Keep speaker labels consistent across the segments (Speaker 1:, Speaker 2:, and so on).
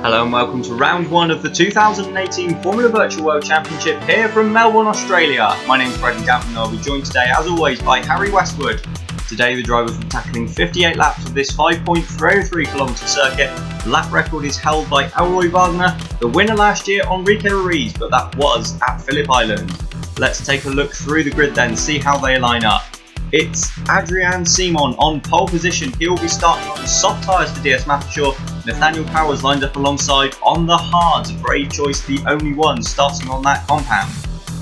Speaker 1: Hello and welcome to round one of the 2018 Formula Virtual World Championship here from Melbourne, Australia. My name is Downton and I'll be joined today as always by Harry Westwood. Today the drivers will be tackling 58 laps of this 5.303km circuit. The lap record is held by Elroy Wagner, the winner last year Enrique Ruiz, but that was at Phillip Island. Let's take a look through the grid then, see how they line up. It's Adrian Simon on pole position. He will be starting on the soft tyres for DS Mappleshaw. Nathaniel Powers lined up alongside on the hards. A brave choice, the only one starting on that compound.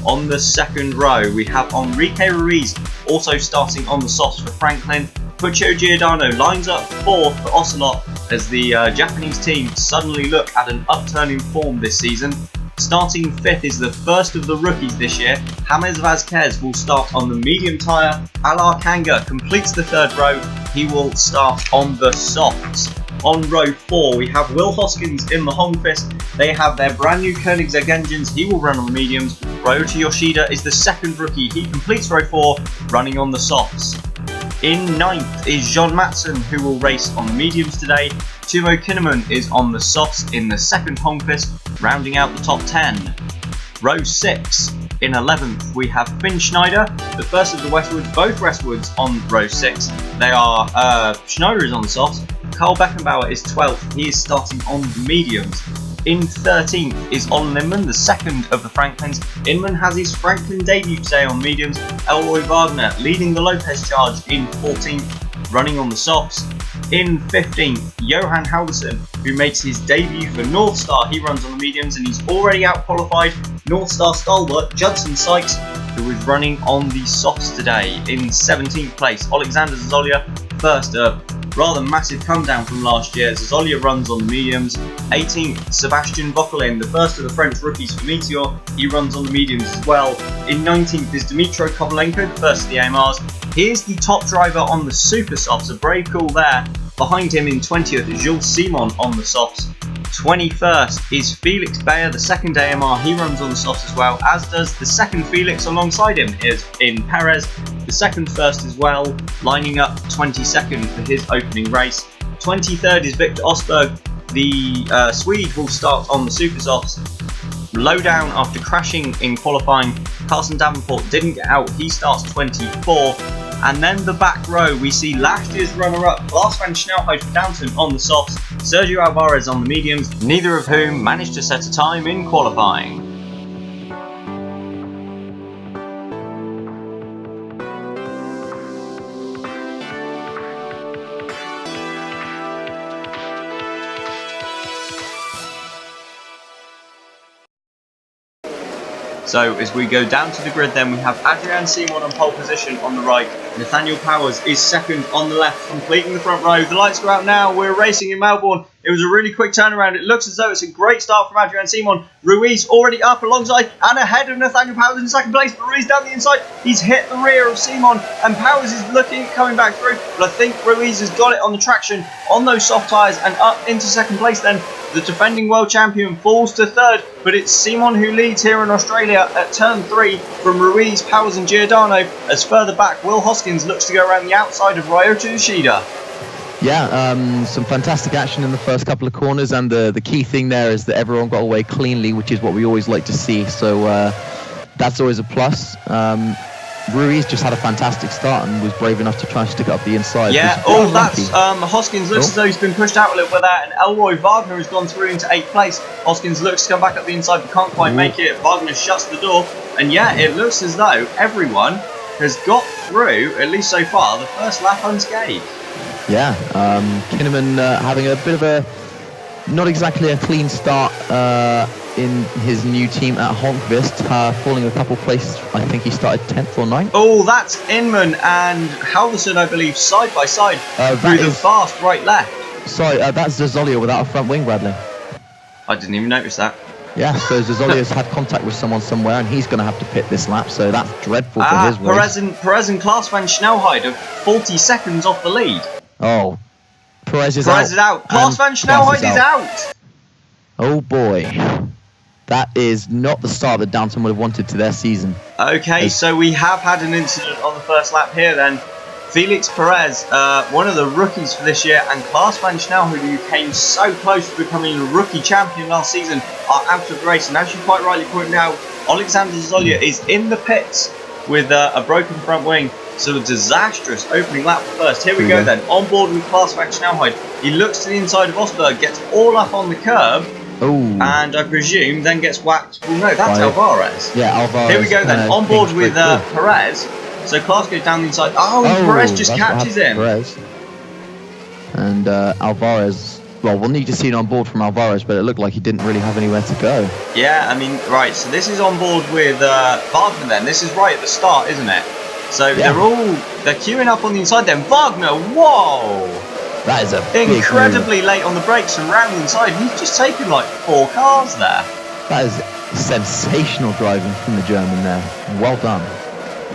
Speaker 1: On the second row, we have Enrique Ruiz also starting on the softs for Franklin. Puccio Giordano lines up fourth for Ocelot as the Japanese team suddenly look at an upturn in form this season. Starting fifth is the first of the rookies this year. James Vazquez will start on the medium tyre. Alar Kanga completes the third row. He will start on the softs. On row 4 we have Will Hoskins in the Holmqvist. They have their brand new Koenigsegg engines. He will run on the mediums. Ryota Yoshida is the second rookie. He completes row 4 running on the softs. In ninth is John Matson, who will race on the mediums today. Timo Kinnaman is on the softs in the second Holmqvist, rounding out the top 10. Row 6. In 11th we have Finn Schneider, the first of the Westwoods, both Westwoods on row 6. They are, Schneider is on the softs, Carl Beckenbauer is 12th, he is starting on the mediums. In 13th is Olin Inman, the second of the Franklins. Inman has his Franklin debut today on mediums. Elroy Wagner leading the Lopez charge in 14th, running on the softs. In 15th, Johan Halverson, who makes his debut for North Star. He runs on the mediums and he's already out-qualified North Star stalwart Judson Sykes, who is running on the softs today. In 17th place, Alexander Zazolia, first, a rather massive come down from last year. Zazolia runs on the mediums. 18th, Sebastian Vauquelin, the first of the French rookies for Meteor. He runs on the mediums as well. In 19th is Dmitro Kovalenko, the first of the AMRs. He is the top driver on the super softs, a brave call there. Behind him in 20th is Jules Simon on the softs. 21st is Felix Bayer, the second AMR. He runs on the softs as well, as does the second Felix alongside him is in Perez, the second first as well, lining up 22nd for his opening race. 23rd is Victor Osberg. The Swede will start on the super softs. Low down after crashing in qualifying. Carson Davenport didn't get out, he starts 24th. And then the back row, we see last year's runner-up Lars van Snelhout for Downton on the softs, Sergio Alvarez on the mediums, neither of whom managed to set a time in qualifying. So as we go down to the grid then, we have Adrian Simon on pole position on the right. Nathaniel Powers is second on the left, completing the front row. The lights go out now. We're racing in Melbourne. It was a really quick turnaround. It looks as though it's a great start from Adrian Simon. Ruiz already up alongside and ahead of Nathaniel Powers in second place. But Ruiz down the inside. He's hit the rear of Simon and Powers is looking at coming back through. But I think Ruiz has got it on the traction on those soft tyres and up into second place then. The defending world champion falls to third, but it's Simon who leads here in Australia at turn 3 from Ruiz, Powers and Giordano, as further back Will Hoskins looks to go around the outside of Ryota Yoshida.
Speaker 2: Yeah, some fantastic action in the first couple of corners, and the key thing there is that everyone got away cleanly, which is what we always like to see, so that's always a plus. Ruiz just had a fantastic start and was brave enough to try and stick it up the inside.
Speaker 1: Yeah, that's Hoskins looks as though he's been pushed out a little bit there, and Elroy Wagner has gone through into 8th place. Hoskins looks to come back up the inside but can't quite make it. Wagner shuts the door, and yeah, it looks as though everyone has got through, at least so far, the first lap unscathed.
Speaker 2: Yeah, Kinnaman having a bit of a, not exactly a clean start in his new team at Holmqvist, falling a couple places. I think he started 10th or 9th.
Speaker 1: Oh, that's Inman and Halverson, I believe, side by side through the fast right-left.
Speaker 2: Sorry, that's Zazolia without a front wing, Bradley.
Speaker 1: I didn't even notice that.
Speaker 2: Yeah, so Zazolia's had contact with someone somewhere and he's going to have to pit this lap, so that's dreadful for his race.
Speaker 1: Perez and Klaas van Snelhout are 40 seconds off the lead.
Speaker 2: Oh, Perez is out.
Speaker 1: Klaas van Snelhout is out.
Speaker 2: Oh boy. That is not the start that Downton would have wanted to their season.
Speaker 1: Okay, so we have had an incident on the first lap here then. Felix Perez, one of the rookies for this year, and Klaas van Snel, who came so close to becoming a rookie champion last season, are out of the race. And as you quite rightly pointed out, Alexander Zolya is in the pits with a broken front wing. So a disastrous opening lap for first. Here we go then, on board with Klaas van Snelheid. He looks to the inside of Osberg, gets all up on the curb, and I presume then gets whacked. Well, no, that's Alvarez.
Speaker 2: Yeah, Alvarez.
Speaker 1: Here we go then, on board with Perez. So Klaas goes down the inside. Oh, Perez just catches him.
Speaker 2: Perez. And Alvarez, well, we'll need to see it on board from Alvarez, but it looked like he didn't really have anywhere to go.
Speaker 1: Yeah, I mean, right, so this is on board with Wagner then. This is right at the start, isn't it? So they're queuing up on the inside then. Wagner, whoa!
Speaker 2: That is a
Speaker 1: incredibly late on the brakes and round the inside. He's just taken like 4 cars there.
Speaker 2: That is sensational driving from the German there. Well done.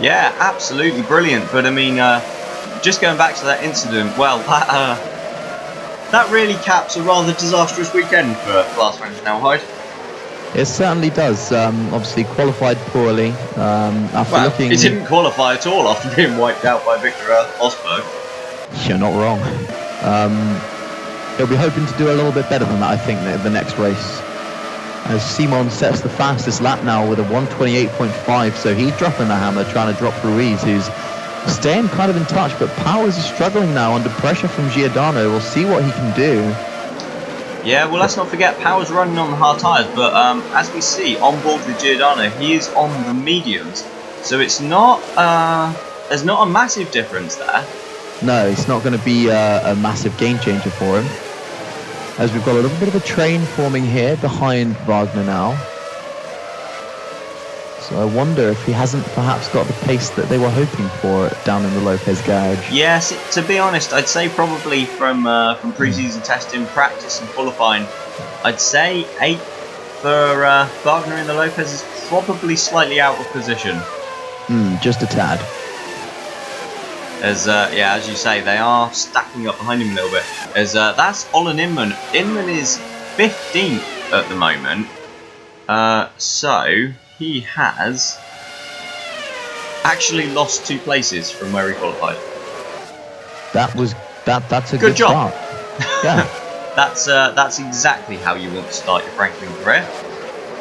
Speaker 1: Yeah, absolutely brilliant. But I mean, just going back to that incident, well, that really caps a rather disastrous weekend for Klaas van Snelheid.
Speaker 2: It certainly does. Obviously qualified poorly.
Speaker 1: He didn't qualify at all after being wiped out by Victor Osberg.
Speaker 2: You're not wrong. He'll be hoping to do a little bit better than that, I think, the next race. As Simon sets the fastest lap now with a 1:28.5, so he's dropping the hammer, trying to drop Ruiz, who's staying kind of in touch, but Powers is struggling now under pressure from Giordano. We'll see what he can do.
Speaker 1: Yeah, well, let's not forget Powers running on the hard tyres, but as we see on board with Giordano, he is on the mediums, so it's not there's not a massive difference there.
Speaker 2: No, it's not going to be a massive game changer for him. As we've got a little bit of a train forming here behind Wagner now. So I wonder if he hasn't perhaps got the pace that they were hoping for down in the Lopez garage.
Speaker 1: Yes, to be honest, I'd say probably from pre-season testing, practice and qualifying, I'd say 8th for Wagner in the Lopez is probably slightly out of position.
Speaker 2: Just a tad.
Speaker 1: As as you say, they are stacking up behind him a little bit. As that's Olin Inman. Inman is 15th at the moment. So he has actually lost 2 places from where he qualified.
Speaker 2: That's a
Speaker 1: good job.
Speaker 2: Start. Yeah.
Speaker 1: That's exactly how you want to start your Franklin career.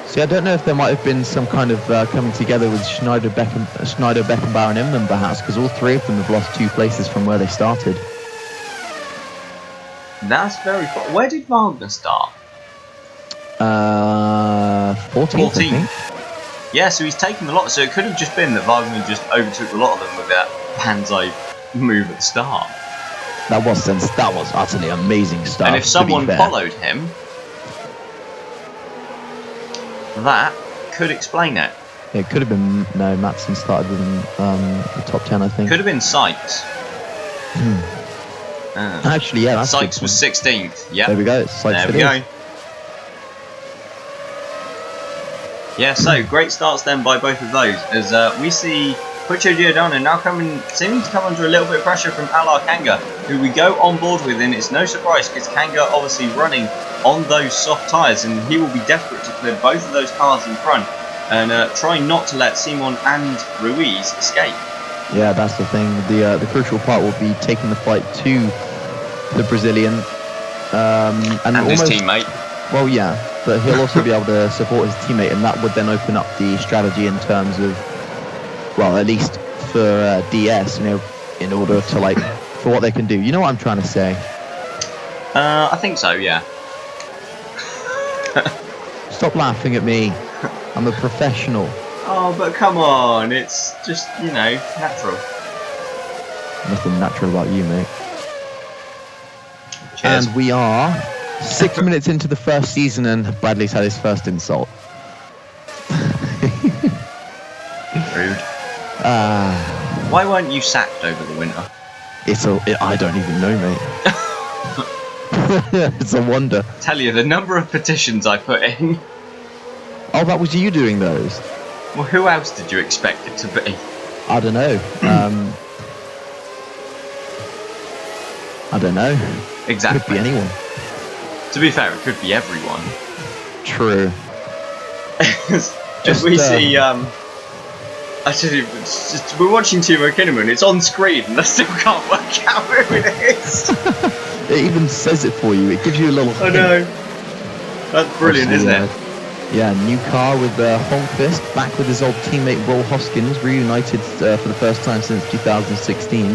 Speaker 2: See, I don't know if there might have been some kind of coming together with Schneider, Beckenbauer and Inman perhaps, because all 3 of them have lost 2 places from where they started.
Speaker 1: That's very cool. Where did Wagner start?
Speaker 2: 14th, I think.
Speaker 1: Yeah, so he's taken a lot. So it could have just been that Wagner just overtook a lot of them with that banzai move at the start.
Speaker 2: That was utterly amazing stuff.
Speaker 1: And if someone followed him, that could explain it.
Speaker 2: It could have been Matson started within the top 10, I think.
Speaker 1: Could have been Sykes.
Speaker 2: Actually, yeah, that's
Speaker 1: Sykes was 16th. Yeah.
Speaker 2: There we go. Sykes
Speaker 1: there we go. Yeah, so great starts then by both of those. As we see Puccio Giordano now seeming to come under a little bit of pressure from Alar Kanga, who we go on board with, and it's no surprise because Kanga obviously running on those soft tyres, and he will be desperate to clear both of those cars in front and try not to let Simon and Ruiz escape.
Speaker 2: Yeah, that's the thing. The crucial part will be taking the fight to the Brazilian and
Speaker 1: his teammate.
Speaker 2: Well, yeah, but he'll also be able to support his teammate, and that would then open up the strategy in terms of, well, at least for DS, in order to for what they can do. You know what I'm trying to say?
Speaker 1: I think so, yeah.
Speaker 2: Stop laughing at me. I'm a professional.
Speaker 1: Oh, but come on, it's just, natural.
Speaker 2: Nothing natural about you, mate.
Speaker 1: Cheers.
Speaker 2: And we are 6 minutes into the first season, and Bradley's had his first insult.
Speaker 1: Rude. Why weren't you sacked over the winter?
Speaker 2: I don't even know, mate. It's a wonder.
Speaker 1: Tell you, the number of petitions I put in.
Speaker 2: Oh, that was you doing those?
Speaker 1: Well, who else did you expect it to be?
Speaker 2: I don't know. I don't know.
Speaker 1: Exactly.
Speaker 2: Could be anyone.
Speaker 1: To be fair, it could be everyone.
Speaker 2: True.
Speaker 1: Just we see I tell you, it's just, we're watching Timo Kinnaman. It's on screen, and I still can't work out who it is.
Speaker 2: It even says it for you. It gives you a little.
Speaker 1: I know. That's brilliant, isn't it?
Speaker 2: Yeah, new car with Holmqvist back with his old teammate Roll Hoskins, reunited for the first time since 2016.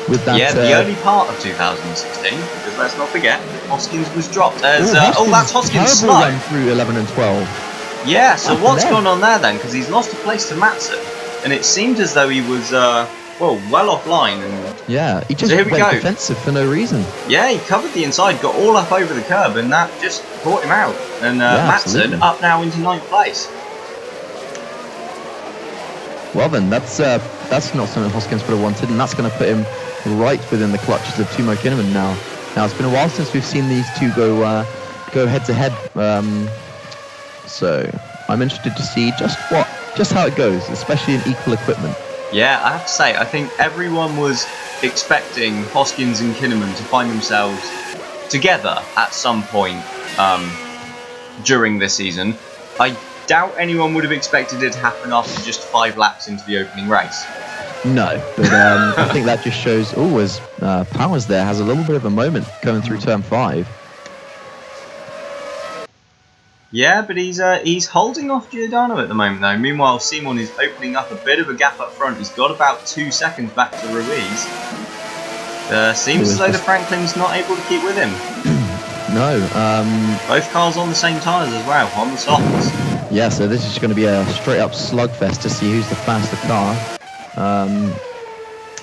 Speaker 2: With that,
Speaker 1: the early part of 2016, because let's not forget, Hoskins was dropped as. That's Hoskins'
Speaker 2: terrible
Speaker 1: slow.
Speaker 2: run through 11 and 12.
Speaker 1: Yeah, so
Speaker 2: Up
Speaker 1: what's
Speaker 2: there.
Speaker 1: gone on there then? Because he's lost a place to Matson, and it seemed as though he was well offline. And
Speaker 2: Yeah, he just
Speaker 1: So here we
Speaker 2: went
Speaker 1: go.
Speaker 2: defensive for no reason.
Speaker 1: yeah, he covered the inside, got all up over the curb, and that just caught him out. And Matson
Speaker 2: absolutely.
Speaker 1: up now into 9th place.
Speaker 2: Well then, that's not something Hoskins would have wanted, and that's going to put him right within the clutches of Timo Kinnaman now. Now it's been a while since we've seen these two go head to head. So I'm interested to see just how it goes, especially in equal equipment.
Speaker 1: Yeah, I have to say, I think everyone was expecting Hoskins and Kinnaman to find themselves together at some point during this season. I doubt anyone would have expected it to happen after just 5 laps into the opening race.
Speaker 2: No, but I think that just shows. Oh, as Powers there has a little bit of a moment going through turn 5.
Speaker 1: Yeah, but he's holding off Giordano at the moment though. Meanwhile, Simon is opening up a bit of a gap up front. He's got about 2 seconds back to Ruiz. Seems as though the Franklin's not able to keep with him.
Speaker 2: No.
Speaker 1: Both cars on the same tyres as well, on the softs.
Speaker 2: Yeah, so this is going to be a straight up slugfest to see who's the faster car.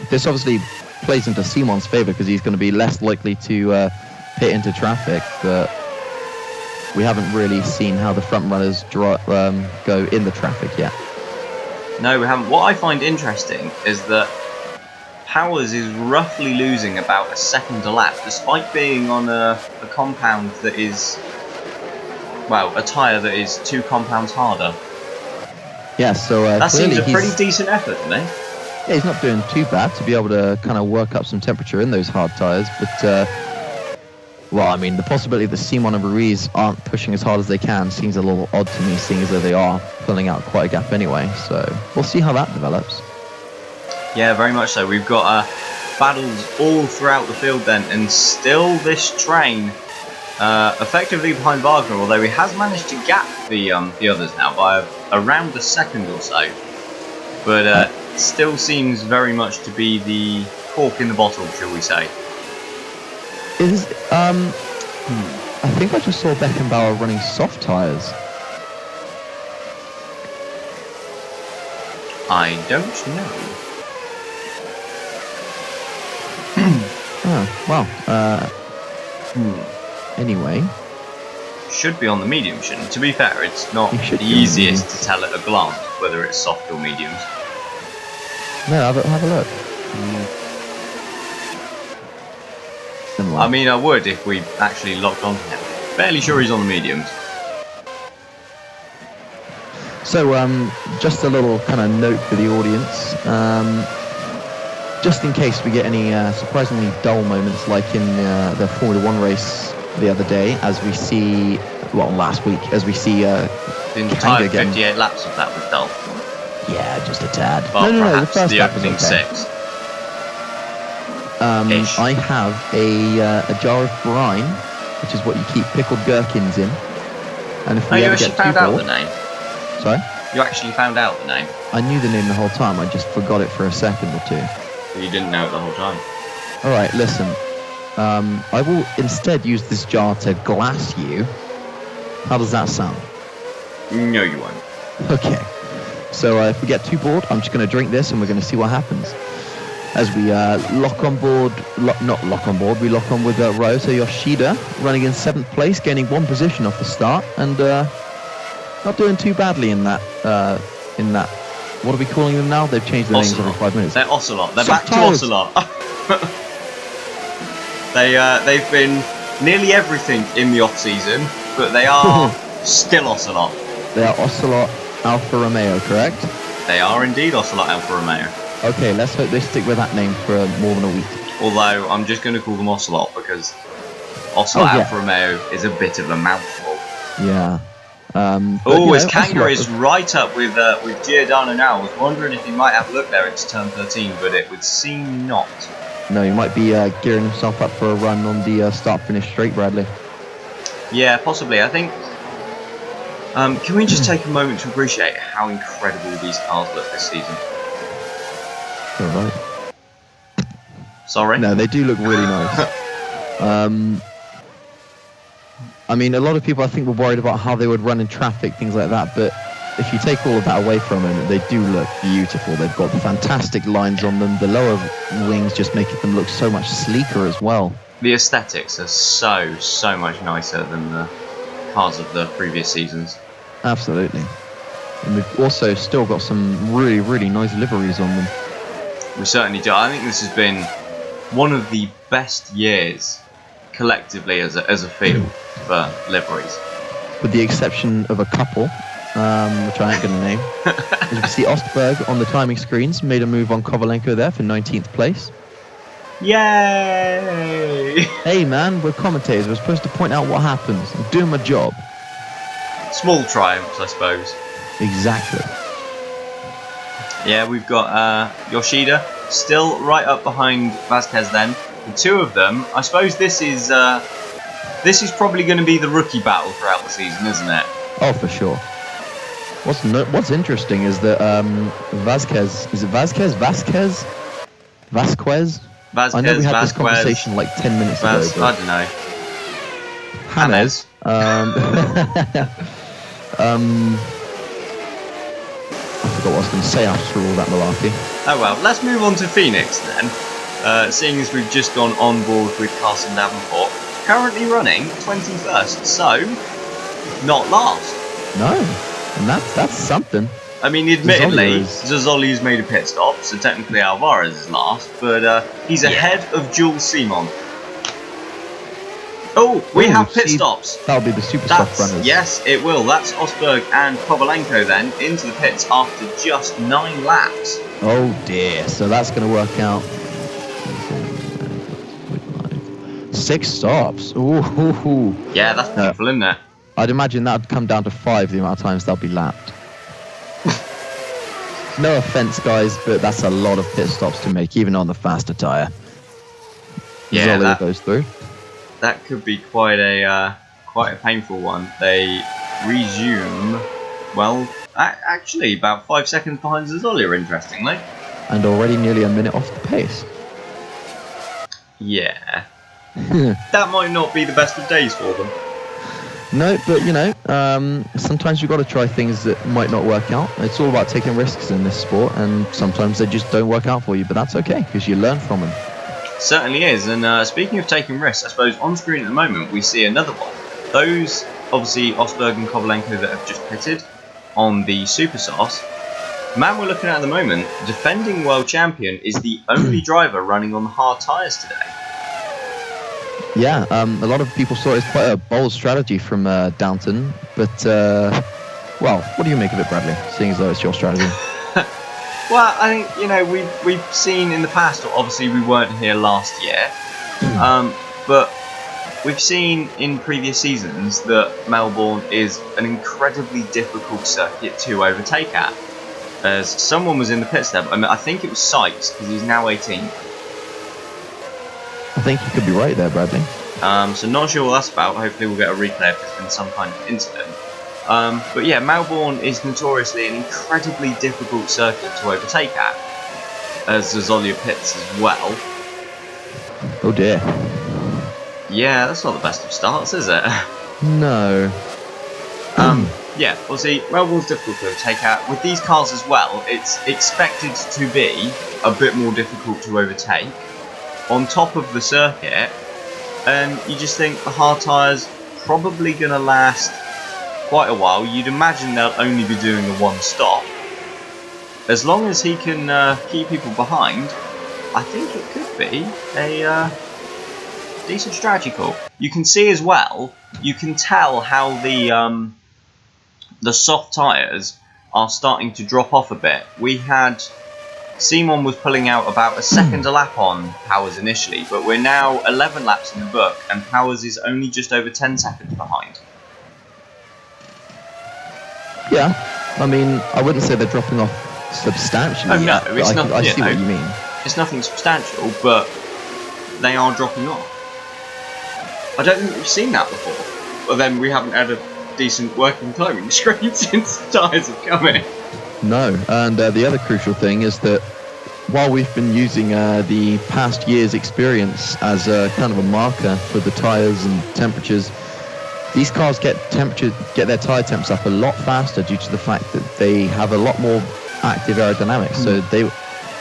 Speaker 2: This obviously plays into Simon's favour because he's going to be less likely to hit into traffic, but we haven't really seen how the front runners go in the traffic yet.
Speaker 1: No, we haven't. What I find interesting is that Powers is roughly losing about a second a lap, despite being on a compound that is, well, a tyre that is 2 compounds harder.
Speaker 2: Yeah, so
Speaker 1: That
Speaker 2: clearly
Speaker 1: seems a pretty decent effort to me.
Speaker 2: Yeah, he's not doing too bad to be able to kind of work up some temperature in those hard tyres, but well, I mean, the possibility that Simon and Ruiz aren't pushing as hard as they can seems a little odd to me, seeing as though they are pulling out quite a gap anyway. So we'll see how that develops.
Speaker 1: Yeah, very much so. We've got battles all throughout the field then, and still this train effectively behind Wagner, although he has managed to gap the others now by around a second or so. But still seems very much to be the cork in the bottle, shall we say.
Speaker 2: I think I just saw Beckenbauer running soft tyres.
Speaker 1: I don't know.
Speaker 2: Oh, well, anyway.
Speaker 1: Should be on the medium, shouldn't it? To be fair, it's not
Speaker 2: It should
Speaker 1: the
Speaker 2: be on the
Speaker 1: easiest
Speaker 2: medium.
Speaker 1: to tell at a glance whether it's soft or mediums.
Speaker 2: No, have a look.
Speaker 1: I mean, I would if we actually locked onto him. Fairly sure he's on the mediums.
Speaker 2: So, just a little kind of note for the audience. Just in case we get any surprisingly dull moments like in the Formula 1 race the other day, as we see, well, last week, as we see
Speaker 1: The entire
Speaker 2: Kanga
Speaker 1: 58 laps of that was dull.
Speaker 2: yeah, just a tad.
Speaker 1: But
Speaker 2: no,
Speaker 1: perhaps
Speaker 2: the first
Speaker 1: the
Speaker 2: lap was
Speaker 1: opening
Speaker 2: okay.
Speaker 1: 6. Ish.
Speaker 2: I have a jar of brine, which is what you keep pickled gherkins in. And if
Speaker 1: Oh,
Speaker 2: we
Speaker 1: you
Speaker 2: ever
Speaker 1: actually
Speaker 2: get too
Speaker 1: found out the
Speaker 2: bored,
Speaker 1: name.
Speaker 2: sorry,
Speaker 1: You actually found out the name.
Speaker 2: I knew the name the whole time. I just forgot it for a second or two.
Speaker 1: But you didn't know it the whole time.
Speaker 2: All right, listen. I will instead use this jar to glass you. How does that sound?
Speaker 1: No, you won't.
Speaker 2: Okay. So if we get too bored, I'm just going to drink this and we're going to see what happens. As we lock on board, we lock on with Ryota Yoshida, running in 7th place, gaining 1 position off the start, and not doing too badly in that. What are we calling them now? They've changed their names every 5 minutes.
Speaker 1: They're Ocelot. They're
Speaker 2: Soft
Speaker 1: back to
Speaker 2: tires.
Speaker 1: Ocelot. They've been nearly everything in the off season, but they are still Ocelot.
Speaker 2: They are Ocelot Alfa Romeo, correct?
Speaker 1: They are indeed Ocelot Alfa Romeo.
Speaker 2: Okay, let's hope they stick with that name for more than a week.
Speaker 1: Although I'm just going to call them Ocelot because Ocelot
Speaker 2: Oh, yeah.
Speaker 1: Alfa Romeo is a bit of a mouthful.
Speaker 2: Yeah.
Speaker 1: His Kanga is right up with Giordano now. I was wondering if he might have a look there into turn 13, but it would seem not.
Speaker 2: No, he might be gearing himself up for a run on the start-finish straight, Bradley.
Speaker 1: Yeah, possibly. I think... can we just take a moment to appreciate how incredible these cars look this season?
Speaker 2: All right.
Speaker 1: Sorry?
Speaker 2: No, they do look really nice. I mean, a lot of people, I think, were worried about how they would run in traffic, things like that, but if you take all of that away from them, they do look beautiful. They've got fantastic lines on them. The lower wings just making them look so much sleeker as well.
Speaker 1: The aesthetics are so much nicer than the cars of the previous seasons.
Speaker 2: Absolutely. And we've also still got some really nice liveries on them.
Speaker 1: We certainly do. I think this has been one of the best years collectively as a field for liveries.
Speaker 2: With the exception of a couple, which I ain't going to name. As you can see, Ostberg on the timing screens made a move on Kovalenko there for 19th place.
Speaker 1: Yay!
Speaker 2: Hey man, we're commentators. We're supposed to point out what happens. I'm doing my job.
Speaker 1: Small triumphs, I suppose.
Speaker 2: Exactly.
Speaker 1: Yeah, we've got Yoshida still right up behind Vasquez then. The two of them, I suppose this is probably going to be the rookie battle throughout the season, isn't it?
Speaker 2: Oh, for sure. What's interesting is that Vasquez, is it Vasquez? Vasquez?
Speaker 1: Vasquez,
Speaker 2: I know we had this conversation like 10 minutes ago.
Speaker 1: I don't know.
Speaker 2: Hannes. I forgot what I was going to say after all that malarkey.
Speaker 1: Oh well, let's move on to Phoenix then. Seeing as we've just gone on board with Carson Davenport, currently running 21st, so not last.
Speaker 2: No, and that's something.
Speaker 1: I mean, admittedly, Zazzoli's made a pit stop, so technically Alvarez is last, but he's ahead of Jules Simon. Oh, we have pit stops.
Speaker 2: That'll be the super soft runners.
Speaker 1: Yes, it will. That's Osberg and Kovalenko then into the pits after just 9 laps.
Speaker 2: Oh dear, so that's going to work out. 6 stops. Ooh.
Speaker 1: Yeah, that's painful, isn't it?
Speaker 2: I'd imagine that would come down to 5 the amount of times they'll be lapped. No offense, guys, but that's a lot of pit stops to make, even on the faster tyre.
Speaker 1: Yeah,
Speaker 2: that goes through.
Speaker 1: That could be quite a painful one. They resume, well, actually about 5 seconds behind Zazzoli, interestingly.
Speaker 2: And already nearly a minute off the pace.
Speaker 1: Yeah. That might not be the best of days for them.
Speaker 2: No, but you know, sometimes you've got to try things that might not work out. It's all about taking risks in this sport, and sometimes they just don't work out for you, but that's okay, because you learn from them.
Speaker 1: Certainly is, and speaking of taking risks, I suppose on screen at the moment we see another one. Those, obviously, Osberg and Kovalenko that have just pitted on the Super Sauce. The man we're looking at the moment, defending world champion, is the only driver running on the hard tyres today.
Speaker 2: Yeah, a lot of people saw it as quite a bold strategy from Downton, but, well, what do you make of it, Bradley, seeing as though it's your strategy?
Speaker 1: Well, I think, you know, we've seen in the past, obviously we weren't here last year, but we've seen in previous seasons that Melbourne is an incredibly difficult circuit to overtake at. As someone was in the pit stop, I think it was Sykes, because he's now 18.
Speaker 2: I think you could be right there, Bradley.
Speaker 1: So not sure what that's about. Hopefully we'll get a replay if there's been some kind of incident. But yeah, Melbourne is notoriously an incredibly difficult circuit to overtake at, as Zazzoli pits as well.
Speaker 2: Oh dear.
Speaker 1: Yeah, that's not the best of starts, is it?
Speaker 2: No.
Speaker 1: Yeah, well see, Melbourne's difficult to overtake at. With these cars as well, it's expected to be a bit more difficult to overtake. On top of the circuit, and you just think the hard tyres probably going to last quite a while. You'd imagine they'll only be doing the one stop. As long as he can keep people behind, I think it could be a decent strategy call. You can see as well, you can tell how the soft tyres are starting to drop off a bit. We had Simon was pulling out about a second a lap on Powers initially, but we're now 11 laps in the book, and Powers is only just over 10 seconds behind.
Speaker 2: Yeah, I mean, I wouldn't say they're dropping off substantially.
Speaker 1: Oh no,
Speaker 2: yet,
Speaker 1: it's
Speaker 2: but
Speaker 1: not.
Speaker 2: I see what you mean.
Speaker 1: It's nothing substantial, but they are dropping off. I don't think we've seen that before. But then we haven't had a decent working timing screen since the tyres have come in.
Speaker 2: No, and the other crucial thing is that while we've been using the past year's experience as a kind of a marker for the tyres and temperatures, these cars get their tyre temps up a lot faster due to the fact that they have a lot more active aerodynamics. So they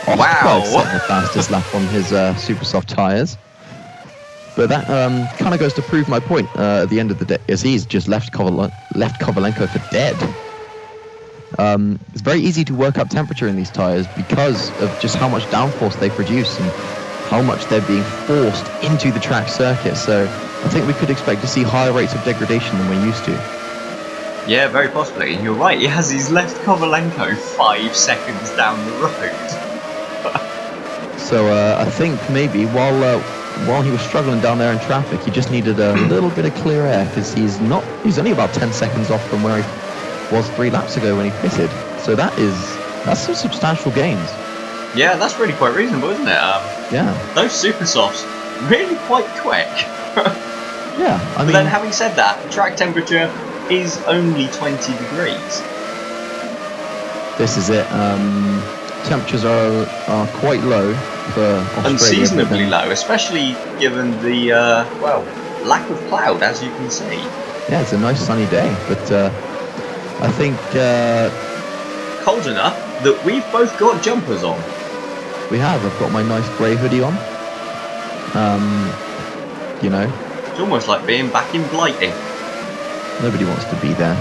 Speaker 2: Oscar set the fastest lap on his super soft tyres. But that kind of goes to prove my point at the end of the day, as he's just left Kovalenko for dead. It's very easy to work up temperature in these tyres because of just how much downforce they produce and how much they're being forced into the track circuit. So I think we could expect to see higher rates of degradation than we're used to.
Speaker 1: Yeah, very possibly. You're right, he's left Kovalenko 5 seconds down the road.
Speaker 2: So I think maybe while he was struggling down there in traffic, he just needed a little bit of clear air because he's only about 10 seconds off from where he was 3 laps ago when he pitted. So that's some substantial gains.
Speaker 1: Yeah, that's really quite reasonable, isn't it?
Speaker 2: Yeah.
Speaker 1: Those super softs really quite quick.
Speaker 2: Yeah, I mean.
Speaker 1: But then having said that, track temperature is only 20 degrees.
Speaker 2: This is it. Temperatures are quite low for Australia.
Speaker 1: Unseasonably low, especially given the lack of cloud, as you can see.
Speaker 2: Yeah, it's a nice sunny day, but I think
Speaker 1: cold enough that we've both got jumpers on.
Speaker 2: We have. I've got my nice grey hoodie on. You know.
Speaker 1: It's almost like being back in Blighty.
Speaker 2: Nobody wants to be there.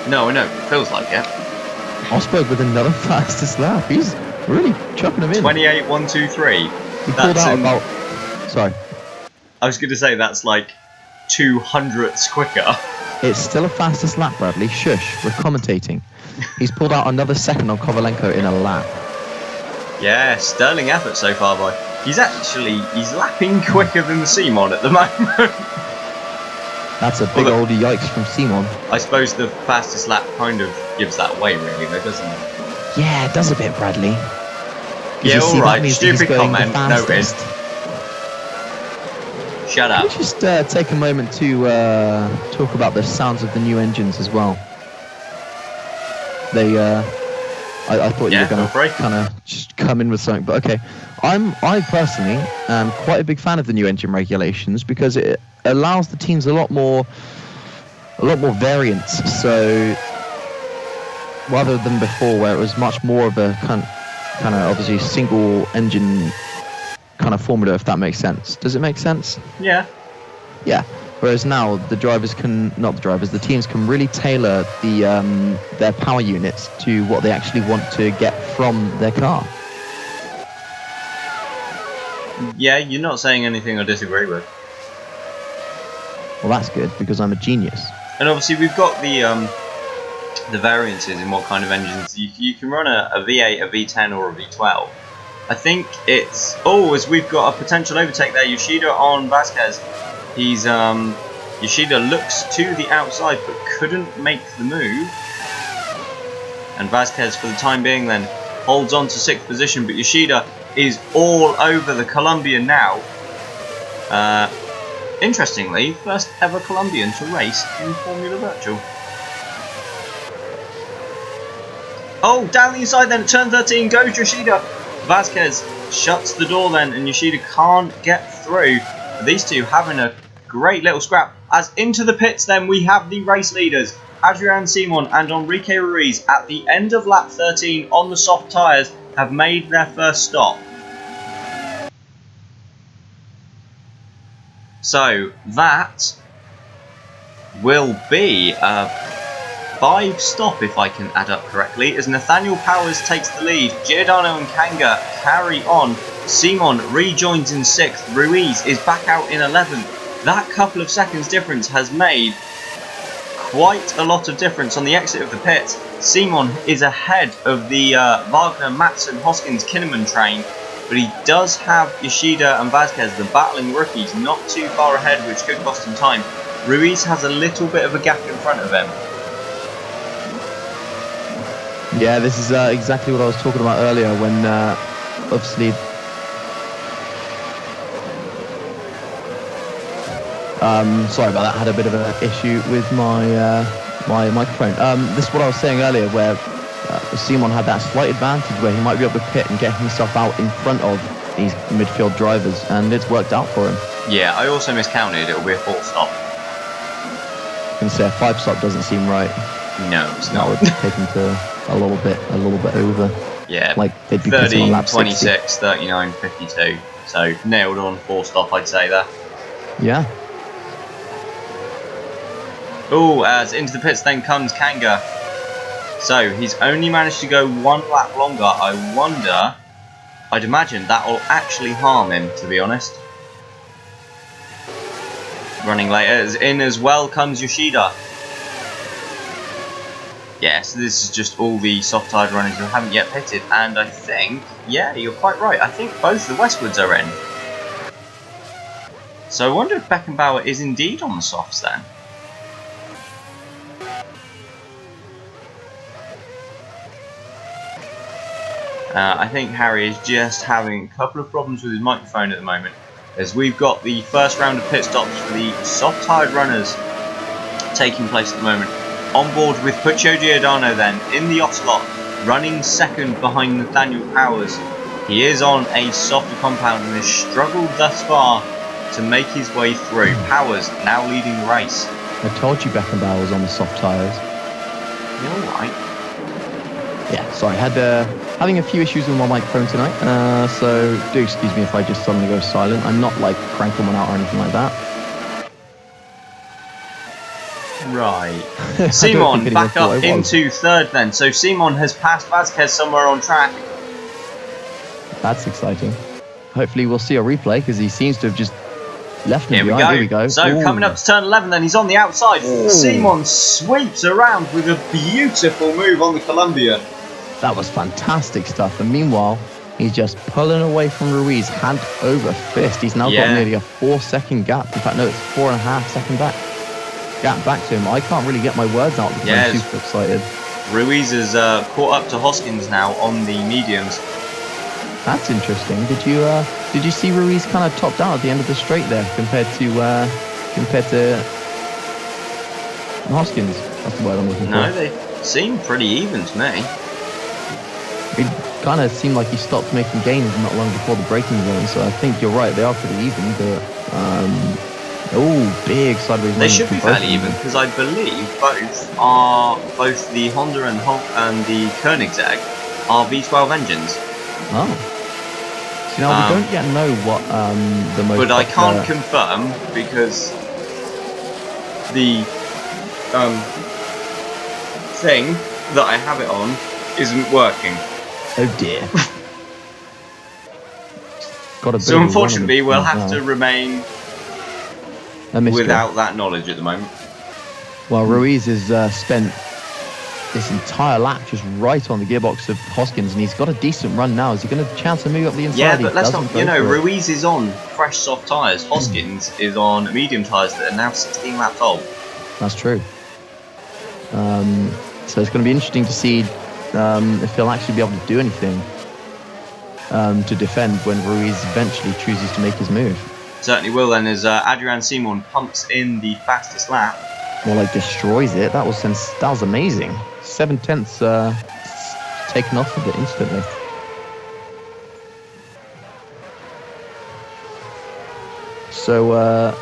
Speaker 1: No, I know. It feels like it.
Speaker 2: Osberg with another fastest lap. He's really chucking him in.
Speaker 1: 28.123.
Speaker 2: He pulled out about. Sorry.
Speaker 1: I was going to say that's like 200ths quicker.
Speaker 2: It's still a fastest lap, Bradley. Shush. We're commentating. He's pulled out another second on Kovalenko in a lap.
Speaker 1: Yeah, sterling effort so far, boy. He's lapping quicker than the Simon at the moment.
Speaker 2: That's a big old yikes from Simon.
Speaker 1: I suppose the fastest lap kind of gives that away, really, though, doesn't it?
Speaker 2: Yeah, it does a bit, Bradley.
Speaker 1: Yeah, alright, stupid comment, noted. Shut up.
Speaker 2: Can we just take a moment to talk about the sounds of the new engines as well? They, I thought you were going to kind of just come in with something, but okay. I personally am quite a big fan of the new engine regulations because it allows the teams a lot more variance. So rather than before, where it was much more of a kind of obviously single engine kind of formula, if that makes sense. Does it make sense?
Speaker 1: Yeah.
Speaker 2: Yeah. Whereas now the teams can really tailor their power units to what they actually want to get from their car.
Speaker 1: Yeah, you're not saying anything I disagree with.
Speaker 2: Well, that's good because I'm a genius.
Speaker 1: And obviously we've got the variances in what kind of engines you can run a V8, a V10, or a V12. I think it's as we've got a potential overtake there. Yoshida on Vasquez. Yoshida looks to the outside but couldn't make the move. And Vasquez, for the time being, then holds on to 6th position. But Yoshida is all over the Colombian now. Interestingly, first ever Colombian to race in Formula Virtual. Oh, down the inside then at turn 13 goes Yoshida. Vasquez shuts the door then, and Yoshida can't get through. These two having a great little scrap. As into the pits then we have the race leaders, Adrian Simon and Enrique Ruiz, at the end of lap 13 on the soft tyres, have made their first stop. So that will be a 5 stop, if I can add up correctly, as Nathaniel Powers takes the lead. Giordano and Kanga carry on. Simon rejoins in 6th. Ruiz is back out in 11th. That couple of seconds difference has made quite a lot of difference on the exit of the pits. Simon is ahead of the Wagner, Matson, Hoskins, Kinnaman train, but he does have Yoshida and Vasquez, the battling rookies, not too far ahead, which could cost him time. Ruiz has a little bit of a gap in front of him.
Speaker 2: Yeah, this is exactly what I was talking about earlier when obviously sorry about that, I had a bit of an issue with my my microphone. This is what I was saying earlier where Simon had that slight advantage where he might be able to pit and get himself out in front of these midfield drivers, and it's worked out for him.
Speaker 1: Yeah, I also miscounted. It'll be a 4-stop.
Speaker 2: I can say a 5-stop doesn't seem right.
Speaker 1: No, it's
Speaker 2: That
Speaker 1: not.
Speaker 2: would take him to a little bit over.
Speaker 1: Yeah,
Speaker 2: Like they'd be pitting on
Speaker 1: 30,
Speaker 2: lap
Speaker 1: 26, 39, 52. So nailed on 4-stop, I'd say there.
Speaker 2: 60. Yeah.
Speaker 1: Oh, as into the pits then comes Kanga. So he's only managed to go 1 lap longer. I'd imagine that will actually harm him, to be honest. Running later, in as well comes Yoshida. Yes, this is just all the soft-tired runners who haven't yet pitted, and I think, yeah, you're quite right. I think both the Westwoods are in. So I wonder if Beckenbauer is indeed on the softs then. I think Harry is just having a couple of problems with his microphone at the moment, as we've got the first round of pit stops for the soft-tired runners taking place at the moment. On board with Puccio Giordano then, in the Ocelot, running second behind Nathaniel Powers. He is on a softer compound and has struggled thus far to make his way through. Powers now leading the race.
Speaker 2: I told you Beckenbauer was on the soft tyres.
Speaker 1: You're alright.
Speaker 2: Yeah, sorry, had having a few issues with my microphone tonight, so do excuse me if I just suddenly go silent. I'm not like cranking one out or anything like that.
Speaker 1: Right. Simon back up into third then. So Simon has passed Vasquez somewhere on track.
Speaker 2: That's exciting. Hopefully we'll see a replay because he seems to have just left him behind. Here we go.
Speaker 1: So
Speaker 2: Ooh.
Speaker 1: Coming up to turn 11 then, he's on the outside.
Speaker 2: Ooh.
Speaker 1: Simon sweeps around with a beautiful move on the Columbia.
Speaker 2: That was fantastic stuff. And meanwhile, he's just pulling away from Ruiz, hand over fist. He's now got nearly a 4-second gap. In fact, no, it's 4.5-second gap back to him. I can't really get my words out because I'm super excited.
Speaker 1: Ruiz has caught up to Hoskins now on the mediums.
Speaker 2: That's interesting. Did you see Ruiz kind of topped out at the end of the straight there compared to Hoskins? That's the word I'm looking for.
Speaker 1: No, they seem pretty even to me.
Speaker 2: It kind of seemed like he stopped making gains not long before the braking zone, so I think you're right, they are pretty even, but big sideways.
Speaker 1: They should be fairly even, because I believe both the Honda and the Koenigsegg are V12 engines.
Speaker 2: Oh. So now we don't yet know what the most.
Speaker 1: But I can't confirm because the thing that I have it on isn't working.
Speaker 2: Oh dear.
Speaker 1: So unfortunately, we'll have to remain without that knowledge at the moment.
Speaker 2: Well, Ruiz has spent this entire lap just right on the gearbox of Hoskins, and he's got a decent run now. Is he going to chance to move up the inside?
Speaker 1: Yeah, but let's not. Ruiz is on fresh soft tyres. Hoskins is on medium tyres that are now 16 laps old. That's
Speaker 2: true. So it's going to be interesting to see if he'll actually be able to do anything to defend when Ruiz eventually chooses to make his move.
Speaker 1: Certainly will then, as Adrian Simon pumps in the fastest lap.
Speaker 2: More like destroys it. That was amazing. 7/10 taken off of it instantly. So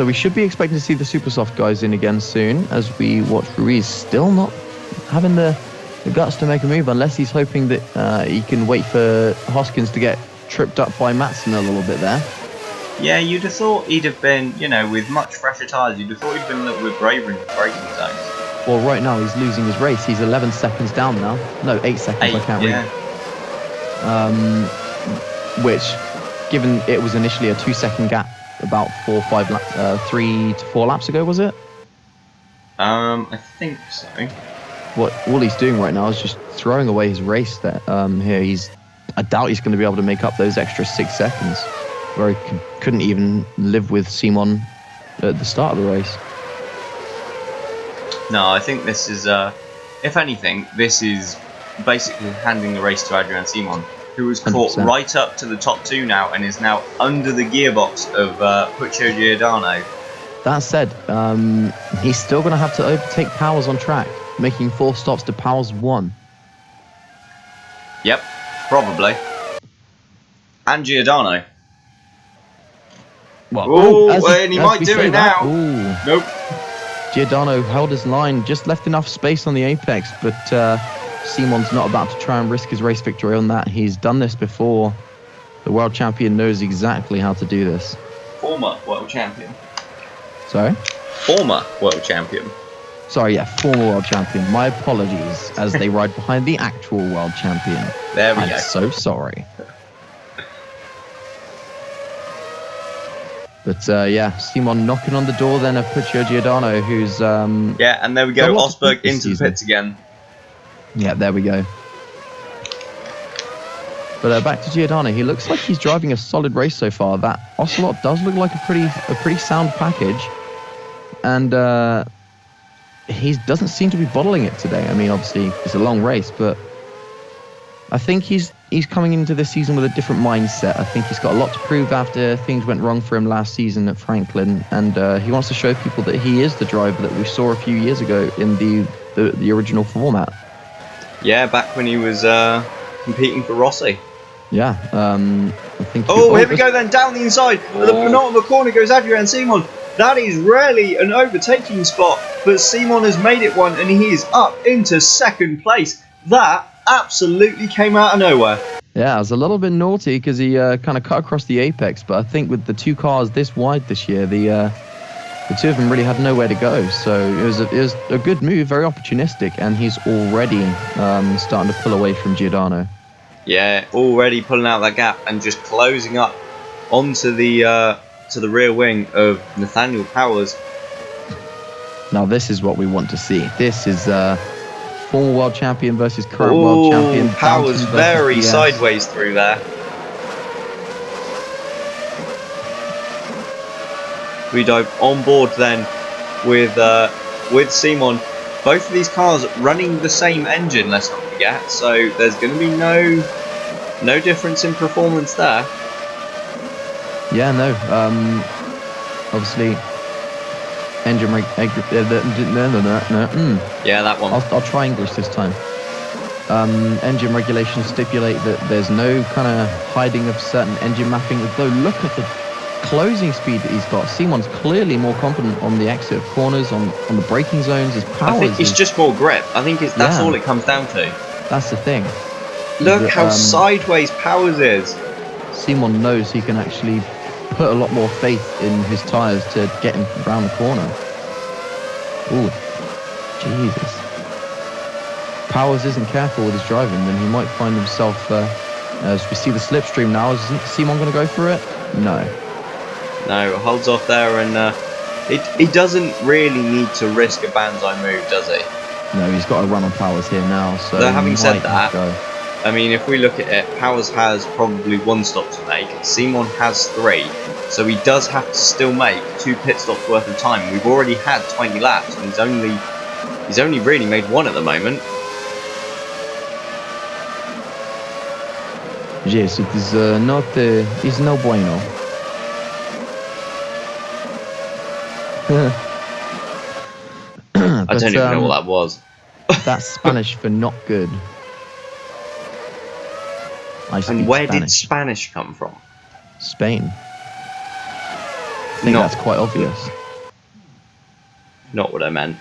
Speaker 2: we should be expecting to see the super soft guys in again soon, as we watch Ruiz still not having the guts to make a move, unless he's hoping that he can wait for Hoskins to get tripped up by Matson a little bit there.
Speaker 1: Yeah, you'd have thought he'd have been, with much fresher tyres, you'd have thought he'd been a little bit braver in the braking zones.
Speaker 2: Well, right now he's losing his race. He's 11 seconds down now. No, 8 seconds. I can't read. Which, given it was initially a 2-second gap about 3 to 4 laps ago, was it?
Speaker 1: I think so.
Speaker 2: What all he's doing right now is just throwing away his race. There, here I doubt he's going to be able to make up those extra 6 seconds, where he couldn't even live with Simon at the start of the race.
Speaker 1: No, I think this is if anything, this is basically handing the race to Adrian Simon, who was caught
Speaker 2: 100%.
Speaker 1: right up to the top 2 now and is now under the gearbox of Puccio Giordano.
Speaker 2: That said, he's still going to have to overtake Powers on track, making 4 stops to Powers 1.
Speaker 1: Yep, probably. And Giordano.
Speaker 2: Well,
Speaker 1: And he might do it now. Nope.
Speaker 2: Giordano held his line, just left enough space on the apex, but Simon's not about to try and risk his race victory on that. He's done this before. The world champion knows exactly how to do this.
Speaker 1: Former world champion.
Speaker 2: Sorry?
Speaker 1: Former world champion.
Speaker 2: Sorry, yeah, former world champion. My apologies, as they ride behind the actual world champion.
Speaker 1: There we go.
Speaker 2: I'm so sorry. But yeah, Simon knocking on the door then of Puccio Giordano, who's...
Speaker 1: yeah, and there we go, Osberg into the pits again.
Speaker 2: Yeah, there we go. But back to Giordano, he looks like he's driving a solid race so far. That Ocelot does look like a pretty sound package. And he doesn't seem to be bottling it today. I mean, obviously, it's a long race, but I think he's coming into this season with a different mindset. I think he's got a lot to prove after things went wrong for him last season at Franklin, and he wants to show people that he is the driver that we saw a few years ago in the original format.
Speaker 1: Yeah, back when he was competing for Rossi.
Speaker 2: Yeah, I think...
Speaker 1: here we go then, down the inside. At the penultimate corner goes Adrian Simon. That is rarely an overtaking spot, but Simon has made it one, and he is up into 2nd place. That absolutely came out of nowhere.
Speaker 2: Yeah, it was a little bit naughty because he kind of cut across the apex, but I think with the 2 cars this wide this year, the 2 of them really had nowhere to go. So it was a good move, very opportunistic, and he's already starting to pull away from Giordano.
Speaker 1: Yeah, already pulling out that gap and just closing up onto the to the rear wing of Nathaniel Powers.
Speaker 2: Now this is what we want to see. This is former world champion versus current world champion.
Speaker 1: Powers very sideways through there. We dive on board then with Simon. Both of these cars running the same engine, let's not forget. So there's going to be no difference in performance there.
Speaker 2: Yeah, no. Obviously, engine
Speaker 1: Yeah, that one.
Speaker 2: I'll try English this time. Engine regulations stipulate that there's no kind of hiding of certain engine mapping. Though look at the closing speed that he's got. Simon's clearly more confident on the exit of corners, on the braking zones. His powers.
Speaker 1: I think it's just more grip. I think that's all it comes down to.
Speaker 2: That's the thing.
Speaker 1: Look how sideways Powers is.
Speaker 2: Simon knows he can actually put a lot more faith in his tyres to get him around the corner. Ooh, Jesus. Powers isn't careful with his driving, then he might find himself, as we see the slipstream now, is Simon going to go for it? No.
Speaker 1: No, holds off there, and he doesn't really need to risk a banzai move, does he?
Speaker 2: No, he's got to run on Powers here now. So
Speaker 1: having said that, I mean, if we look at it, Powers has probably 1 stop to make. Simon has 3, so he does have to still make 2 pit stops worth of time. We've already had 20 laps, and he's only really made 1 at the moment.
Speaker 2: Yes, it is not. It's no bueno.
Speaker 1: I don't even know what that was.
Speaker 2: That's Spanish for not good.
Speaker 1: And where did Spanish come from?
Speaker 2: Spain. I think that's quite obvious.
Speaker 1: Not what I meant.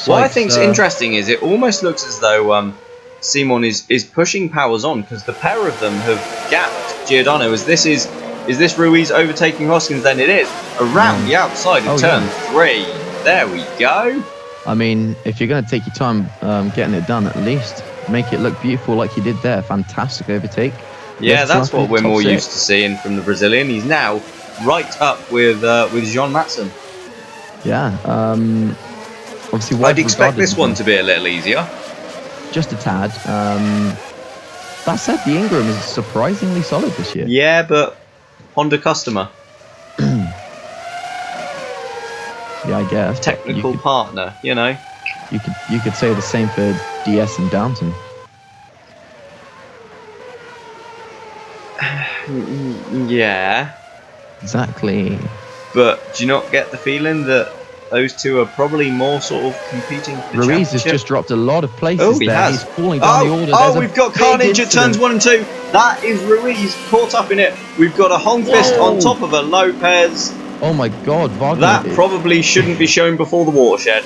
Speaker 1: What I think's interesting is it almost looks as though Simon is pushing Powers on, because the pair of them have gapped Giordano. Is this Ruiz overtaking Hoskins? Then it is around the outside of turn 3. There we go.
Speaker 2: I mean, if you're going to take your time getting it done, at least make it look beautiful like you did there. Fantastic overtake.
Speaker 1: Yeah, that's what we're more used to seeing from the Brazilian. He's now right up with Jean Matson.
Speaker 2: Yeah. Obviously,
Speaker 1: I'd expect this one to be a little easier.
Speaker 2: Just a tad. That said, the Ingram is surprisingly solid this year.
Speaker 1: Yeah, but Honda customer.
Speaker 2: Yeah, I guess.
Speaker 1: Technical partner, you know.
Speaker 2: You could say the same for DS and Downton.
Speaker 1: Yeah.
Speaker 2: Exactly.
Speaker 1: But do you not get the feeling that those two are probably more sort of competing for the
Speaker 2: Ruiz has
Speaker 1: championship?
Speaker 2: just dropped a lot of places
Speaker 1: Oh, he
Speaker 2: there.
Speaker 1: has.
Speaker 2: He's falling down the order.
Speaker 1: Oh,
Speaker 2: There's a
Speaker 1: we've got
Speaker 2: big
Speaker 1: carnage at turns
Speaker 2: incident.
Speaker 1: 1 and 2. That is Ruiz caught up in it. We've got a Hong fist
Speaker 2: Whoa.
Speaker 1: on top of a Lopez.
Speaker 2: Oh my God, Wagner.
Speaker 1: That probably shouldn't be shown before the watershed.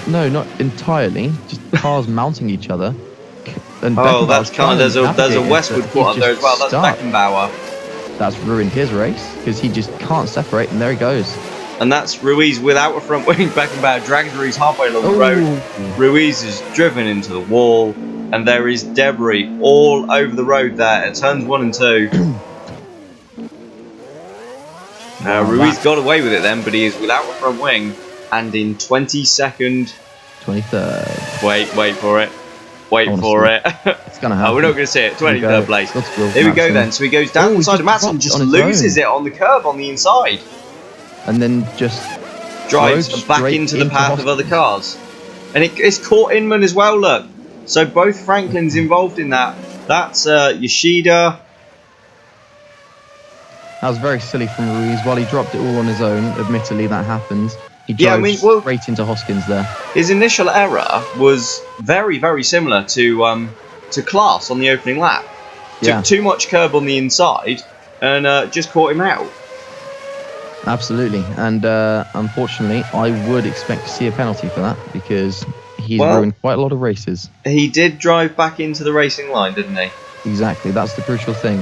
Speaker 2: No, not entirely. Just cars mounting each other. And
Speaker 1: Oh,
Speaker 2: Beckenbauer's
Speaker 1: that's kind of, there's a Westwood caught up there as well. That's Beckenbauer.
Speaker 2: That's ruined his race because he just can't separate, and there he goes.
Speaker 1: And that's Ruiz without a front wing. Beckenbauer drags Ruiz halfway along the road. Ruiz is driven into the wall, and there is debris all over the road there at turns 1 and 2. Ruiz got away with it then, but he is without a front wing, and in 22nd.
Speaker 2: 23rd.
Speaker 1: Wait for it. Wait for it.
Speaker 2: It's gonna happen.
Speaker 1: Oh, we're not going to see it. 23rd place. Here we go then. So he goes down the side of Matson, just loses it on the curb on the inside.
Speaker 2: And then just
Speaker 1: drives back into the path of other cars. And it's caught Inman as well, look. So both Franklin's involved in that. That's Yoshida.
Speaker 2: That was very silly from Ruiz. While he dropped it all on his own, admittedly that happens. He drove straight into Hoskins there.
Speaker 1: His initial error was very, very similar to Klaas on the opening lap. Took too much curb on the inside and just caught him out.
Speaker 2: Absolutely, and unfortunately, I would expect to see a penalty for that because he's ruined quite a lot of races.
Speaker 1: He did drive back into the racing line, didn't he?
Speaker 2: Exactly, that's the crucial thing.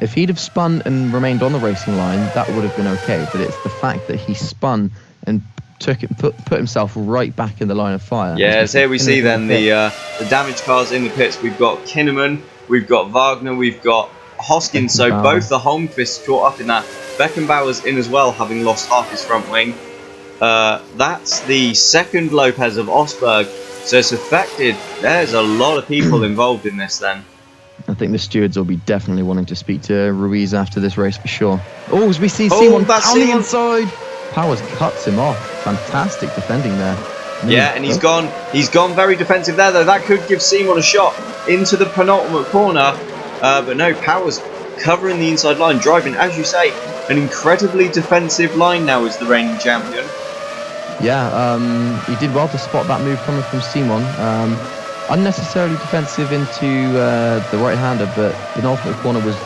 Speaker 2: If he'd have spun and remained on the racing line, that would have been okay. But it's the fact that he spun and put himself right back in the line of fire.
Speaker 1: Yeah, so here we see then the damaged cars in the pits. We've got Kinnaman, we've got Wagner, we've got Hoskins. So both the Holmqvists caught up in that. Beckenbauer's in as well, having lost half his front wing. That's the second Lopez of Osberg. So it's affected. There's a lot of people involved in this then.
Speaker 2: I think the stewards will be definitely wanting to speak to Ruiz after this race for sure. Oh, as we see Simon down the inside. Powers cuts him off. Fantastic defending there.
Speaker 1: Yeah, and he's gone very defensive there though. That could give Simon a shot into the penultimate corner. But no, Powers covering the inside line, driving, as you say, an incredibly defensive line now as the reigning champion.
Speaker 2: Yeah, he did well to spot that move coming from Simon. Unnecessarily defensive into the right-hander, but the ultimate corner was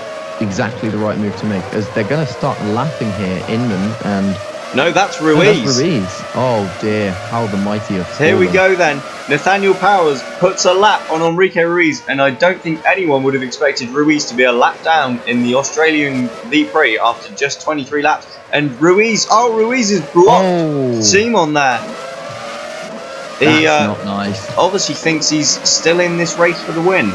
Speaker 2: exactly the right move to make, as they're going to start lapping here, Inman and...
Speaker 1: No, that's Ruiz.
Speaker 2: That's Ruiz. Oh dear, how the mighty have fallen.
Speaker 1: Here we go then. Nathaniel Powers puts a lap on Enrique Ruiz, and I don't think anyone would have expected Ruiz to be a lap down in the Australian V-Prix after just 23 laps. And Ruiz has blocked Simon there.
Speaker 2: That's not nice.
Speaker 1: Obviously thinks he's still in this race for the win.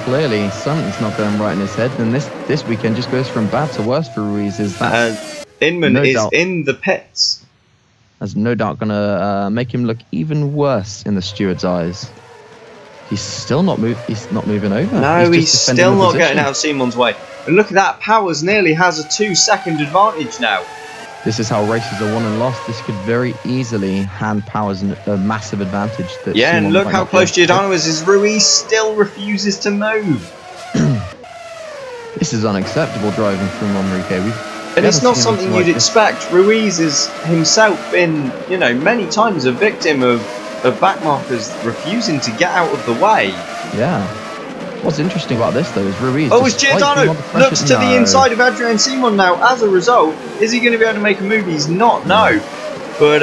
Speaker 2: Clearly, something's not going right in his head, and this weekend just goes from bad to worse for Ruiz.
Speaker 1: Inman is in the pits.
Speaker 2: That's no doubt going to make him look even worse in the steward's eyes. He's still not He's not moving over.
Speaker 1: No, he's still not getting out of Simon's way. And look at that, Powers nearly has a 2-second advantage now.
Speaker 2: This is how races are won and lost. This could very easily hand Powers a massive advantage. That
Speaker 1: and look how close Giordano is. As Ruiz still refuses to move.
Speaker 2: This is unacceptable driving from Enrique.
Speaker 1: And it's not something you'd expect. Ruiz has himself been, many times a victim of backmarkers refusing to get out of the way.
Speaker 2: Yeah. What's interesting about this, though, is Ruiz...
Speaker 1: Oh, it's Giordano! Looks to the inside of Adrian Simon now. As a result, is he going to be able to make a move? He's not, no. But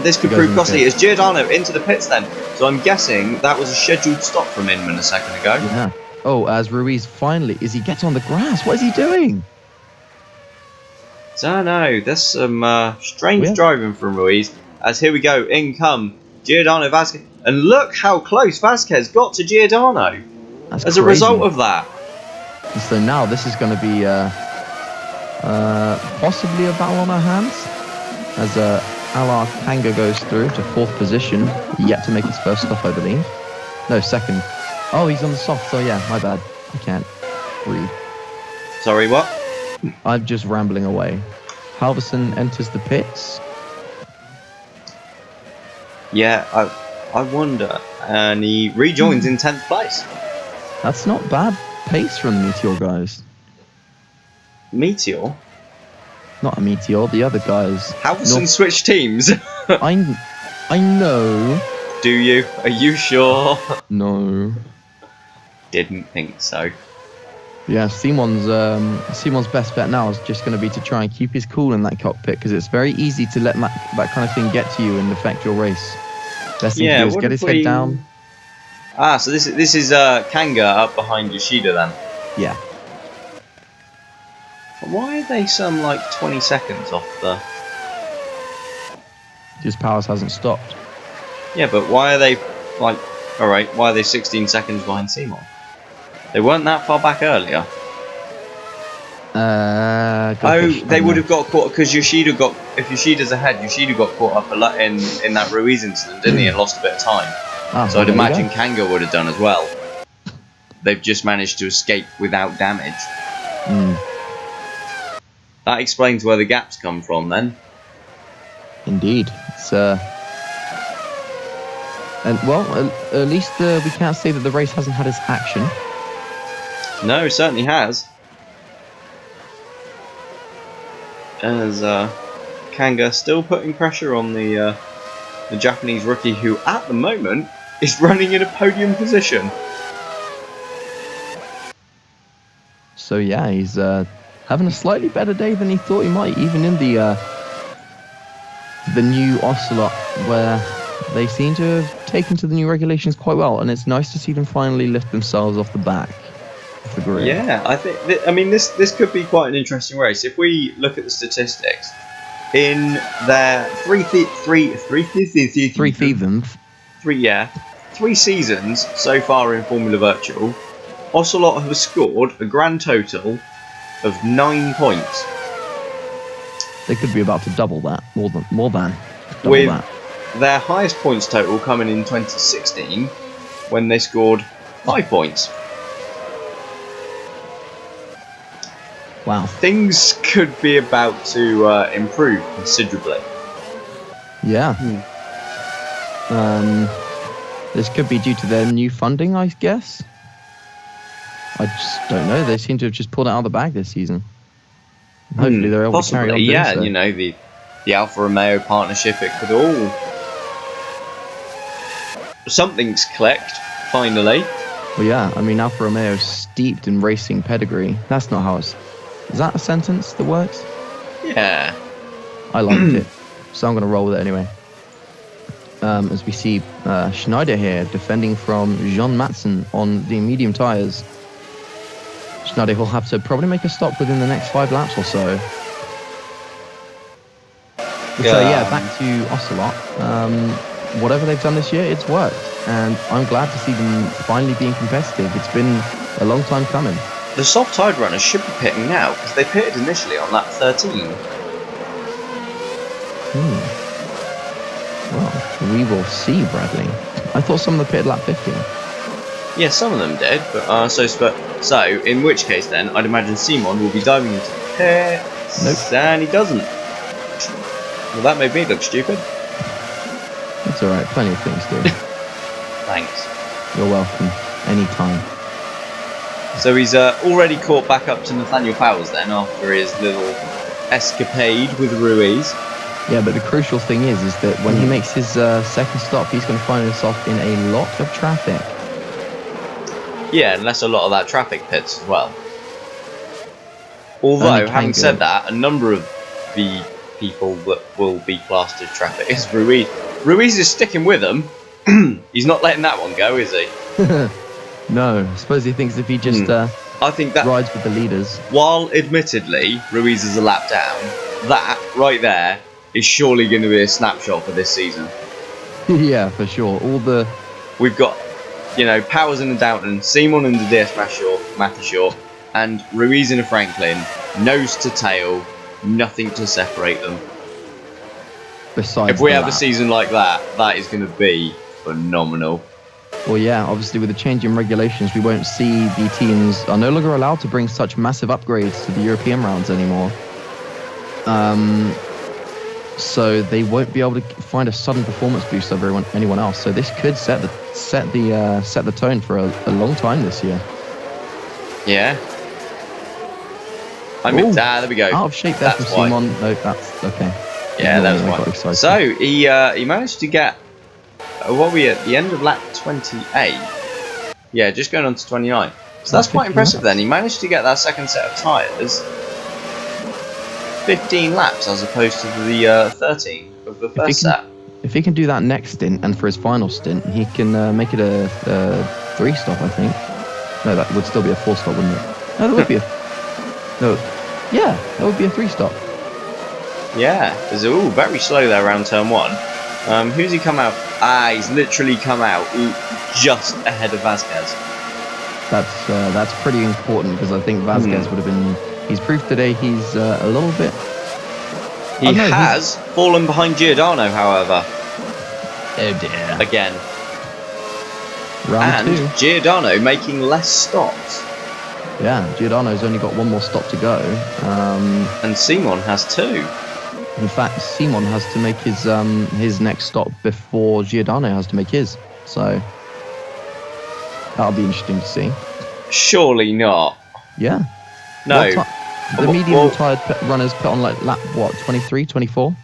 Speaker 1: this could prove costly. It's Giordano into the pits then. So I'm guessing that was a scheduled stop from Inman a second ago.
Speaker 2: Yeah. Oh, as Ruiz finally... He gets on the grass? What is he doing?
Speaker 1: I don't know. There's some strange driving from Ruiz. As here we go. In come Giordano Vasquez. And look how close Vasquez got to Giordano.
Speaker 2: That's
Speaker 1: as a result of that.
Speaker 2: And so now this is going to be possibly a battle on our hands. As Alar Kanga goes through to 4th position. Yet to make his first stop, I believe. No, 2nd. Oh, he's on the soft. So yeah, my bad. I can't read.
Speaker 1: Sorry, what?
Speaker 2: I'm just rambling away. Halverson enters the pits.
Speaker 1: Yeah, I wonder. And he rejoins in 10th place.
Speaker 2: That's not bad pace from the Meteor guys.
Speaker 1: Meteor?
Speaker 2: Not a Meteor, the other guys.
Speaker 1: Halverson switched teams.
Speaker 2: I know.
Speaker 1: Do you? Are you sure?
Speaker 2: No.
Speaker 1: Didn't think so.
Speaker 2: Yeah, Simon's best bet now is just going to be to try and keep his cool in that cockpit, because it's very easy to let that kind of thing get to you and affect your race. Best thing to do is get his head down.
Speaker 1: Ah, so this is Kanga up behind Yoshida then.
Speaker 2: Yeah.
Speaker 1: Why are they some like 20 seconds off the...
Speaker 2: Just Powers hasn't stopped.
Speaker 1: Yeah, but why are they like... Alright, why are they 16 seconds behind Simon? They weren't that far back earlier. They would have got caught because Yoshida got... If Yoshida's ahead, Yoshida got caught up a lot in that Ruiz incident, didn't he? And lost a bit of time. So I'd imagine Kanga would have done as well. They've just managed to escape without damage. That explains where the gaps come from then.
Speaker 2: Indeed. It's and well, at least we can't say that the race hasn't had its action.
Speaker 1: No, it certainly has. As Kanga still putting pressure on the Japanese rookie, who at the moment is running in a podium position.
Speaker 2: So yeah, he's having a slightly better day than he thought he might, even in the new Ocelot, where they seem to have taken to the new regulations quite well, and it's nice to see them finally lift themselves off the back of the grid.
Speaker 1: Yeah, I think. This could be quite an interesting race if we look at the statistics. In their three seasons so far in Formula Virtual, Ocelot have scored a grand total of 9 points.
Speaker 2: They could be about to double that, more than double
Speaker 1: with
Speaker 2: that.
Speaker 1: Their highest points total coming in 2016 when they scored 5 points.
Speaker 2: Wow.
Speaker 1: Things could be about to improve considerably.
Speaker 2: Yeah. This could be due to their new funding, I guess. I just don't know. They seem to have just pulled it out of the bag this season. Hopefully they're able to carry on doing
Speaker 1: yeah,
Speaker 2: so.
Speaker 1: You know, the Alfa Romeo partnership, it could all... Something's clicked, finally.
Speaker 2: Well, yeah, I mean, Alfa Romeo is steeped in racing pedigree. That's not how it's... Is that a sentence that works?
Speaker 1: Yeah.
Speaker 2: I liked it, so I'm going to roll with it anyway. As we see Schneider here defending from Jean Matson on the medium tyres. Schneider will have to probably make a stop within the next 5 laps or so. So yeah, back to Ocelot. Whatever they've done this year, it's worked. And I'm glad to see them finally being competitive. It's been a long time coming.
Speaker 1: The soft tide runners should be pitting now, because they pitted initially on lap 13.
Speaker 2: Well, we will see, Bradley. I thought some of them pitted lap 15.
Speaker 1: Yeah, some of them did, but so in which case then, I'd imagine Simon will be diving into the pits.
Speaker 2: Nope.
Speaker 1: And he doesn't. Well, that made me look stupid.
Speaker 2: It's alright, plenty of things to do.
Speaker 1: Thanks.
Speaker 2: You're welcome. Anytime.
Speaker 1: So he's already caught back up to Nathaniel Powers then, after his little escapade with Ruiz.
Speaker 2: Yeah, but the crucial thing is that when he makes his second stop, he's going to find himself in a lot of traffic.
Speaker 1: Yeah, unless a lot of that traffic pits as well. Although, having said that, a number of the people that will be classed as traffic is Ruiz. Ruiz is sticking with them. He's not letting that one go, is he?
Speaker 2: No, I suppose he thinks if he just
Speaker 1: I think that
Speaker 2: rides with the leaders.
Speaker 1: While admittedly Ruiz is a lap down, that right there is surely going to be a snapshot for this season.
Speaker 2: Yeah, for sure.
Speaker 1: We've got, you know, Powers in the Downton, Simon in the DS Matheshaw, and Ruiz in a Franklin, nose to tail, nothing to separate them.
Speaker 2: Besides,
Speaker 1: if we have a season like that, that is going to be phenomenal.
Speaker 2: Well, yeah, obviously with the change in regulations, we won't see the teams are no longer allowed to bring such massive upgrades to the European rounds anymore. so they won't be able to find a sudden performance boost over anyone else. So this could set the tone for a long time this year.
Speaker 1: Yeah. There we go.
Speaker 2: Out of shape there
Speaker 1: That's
Speaker 2: from
Speaker 1: why.
Speaker 2: Simon. No, that's okay.
Speaker 1: Yeah, that
Speaker 2: I got
Speaker 1: was
Speaker 2: excited.
Speaker 1: So he managed to get. What were we at the end of lap 28? Yeah, just going on to 29. So that's quite impressive. Then he managed to get that second set of tyres 15 laps as opposed to the 13 of the first set.
Speaker 2: If he can do that next stint and for his final stint, he can make it a 3-stop, I think. No, that would still be a 4-stop, wouldn't it? No, that would be yeah, that would be a 3-stop.
Speaker 1: Yeah, it's very slow there around turn 1. Who's he come out? He's literally come out just ahead of Vasquez.
Speaker 2: That's pretty important because I think Vasquez would have been. He's proved today he's a little bit.
Speaker 1: He has fallen behind Giordano, however.
Speaker 2: Oh dear.
Speaker 1: Again.
Speaker 2: Round 2.
Speaker 1: Giordano making less stops.
Speaker 2: Yeah, Giordano's only got one more stop to go.
Speaker 1: And Simon has 2.
Speaker 2: In fact, Simon has to make his next stop before Giordano has to make his. So that'll be interesting to see.
Speaker 1: Surely not.
Speaker 2: Yeah.
Speaker 1: No.
Speaker 2: The medium-tired runners put on like lap what, 23, 24?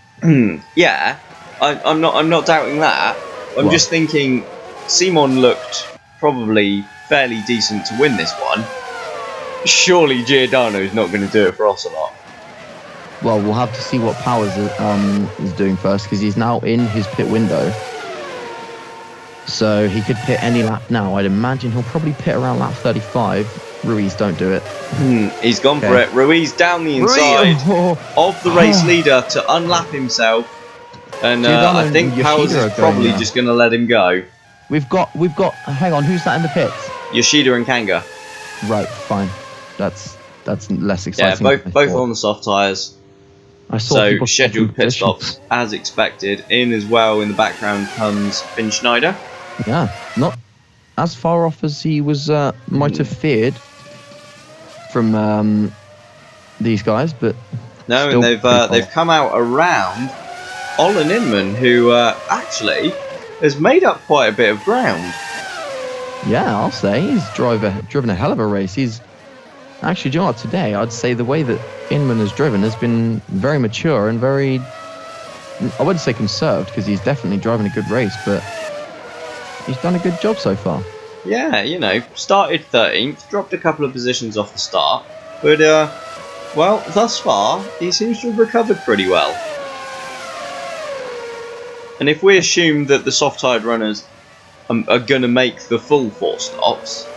Speaker 1: Yeah. I'm not doubting that. I'm just thinking Simon looked probably fairly decent to win this one. Surely Giordano's not going to do it for Ocelot.
Speaker 2: Well, we'll have to see what Powers is doing first because he's now in his pit window. So he could pit any lap now. I'd imagine he'll probably pit around lap 35. Ruiz, don't do it.
Speaker 1: He's gone for it. Ruiz down the inside of the race leader to unlap himself. And I think Powers is probably just going to let him go.
Speaker 2: We've got. Hang on, who's that in the pits?
Speaker 1: Yoshida and Kanga.
Speaker 2: Right, fine. That's less exciting.
Speaker 1: Yeah, both on the soft tyres. So scheduled pit stops as expected. In as well in the background comes Finn Schneider.
Speaker 2: Yeah, not as far off as he was might have feared from these guys, but
Speaker 1: no, and they've come out around Olin Inman, who actually has made up quite a bit of ground.
Speaker 2: Yeah, I'll say he's driven a hell of a race. He's actually, do you know what, today I'd say the way that Inman has driven has been very mature and very, I wouldn't say conserved because he's definitely driving a good race, but he's done a good job so far. Yeah,
Speaker 1: started 13th, dropped a couple of positions off the start, but well, thus far he seems to have recovered pretty well. And if we assume that the soft-tired runners are going to make the full 4 stops,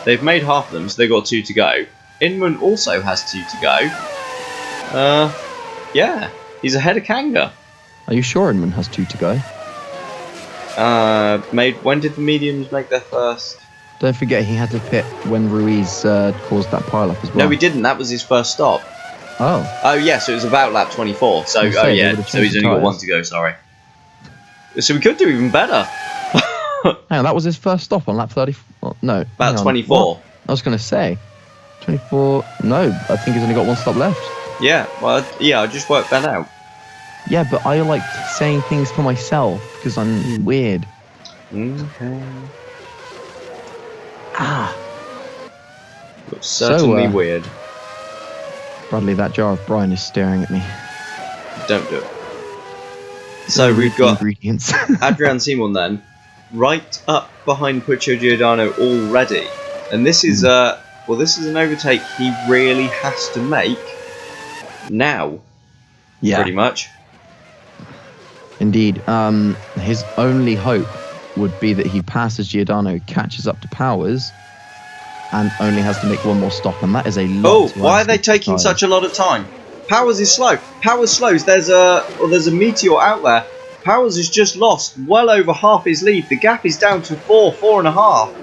Speaker 1: they've made half of them, so they've got 2 to go. Inman also has 2 to go. Yeah, he's ahead of Kanga.
Speaker 2: Are you sure Inman has 2 to go?
Speaker 1: When did the mediums make their first?
Speaker 2: Don't forget he had to pit when Ruiz caused that pile-up as well.
Speaker 1: No, he didn't. That was his first stop. Oh, yeah, so it was about lap 24. So, so he's only got 1 to go, sorry. So we could do even better.
Speaker 2: Hang on, that was his first stop on lap 30. No.
Speaker 1: About 24.
Speaker 2: What? I was going to say. 24. No, I think he's only got 1 stop left.
Speaker 1: Yeah, well, I just worked that out.
Speaker 2: Yeah, but I like saying things for myself because I'm weird.
Speaker 1: Okay. Looks certainly weird.
Speaker 2: Bradley, that jar of brine is staring at me.
Speaker 1: Don't do it. So we've got
Speaker 2: ingredients.
Speaker 1: Adrian Simon then, right up behind Puccio Giordano already. And this is this is an overtake he really has to make now.
Speaker 2: Yeah.
Speaker 1: Pretty much.
Speaker 2: Indeed. His only hope would be that he passes Giordano, catches up to Powers, and only has to make 1 more stop, and that is a lot.
Speaker 1: Why are they taking such a lot of time? Powers is slow. Powers slows. There's a meteor out there. Powers has just lost well over half his lead. The gap is down to 4.5.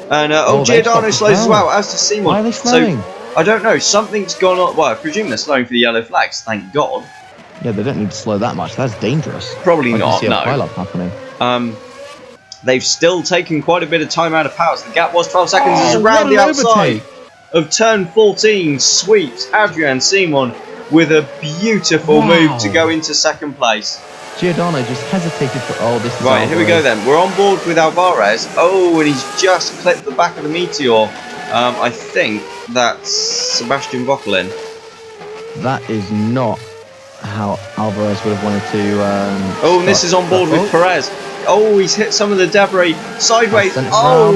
Speaker 1: And Giordano slows as well, as does Simon.
Speaker 2: Why are they slowing?
Speaker 1: So, I don't know. Something's gone on. Well, I presume they're slowing for the yellow flags. Thank God.
Speaker 2: Yeah, they don't need to slow that much. That's dangerous.
Speaker 1: Probably not.
Speaker 2: See a pile-up happening.
Speaker 1: They've still taken quite a bit of time out of Powers. The gap was 12 seconds. It's around the outside of turn 14. Sweeps Adrian Simon with a beautiful move to go into second place.
Speaker 2: Giordano just hesitated for... Oh, this is
Speaker 1: Right, here we go then. We're on board with Alvarez. Oh, and he's just clipped the back of the Meteor. I think that's Sebastian Vettel.
Speaker 2: That is not how Alvarez would have wanted to...
Speaker 1: oh, and this is on board with Perez. Oh, he's hit some of the debris sideways. Oh,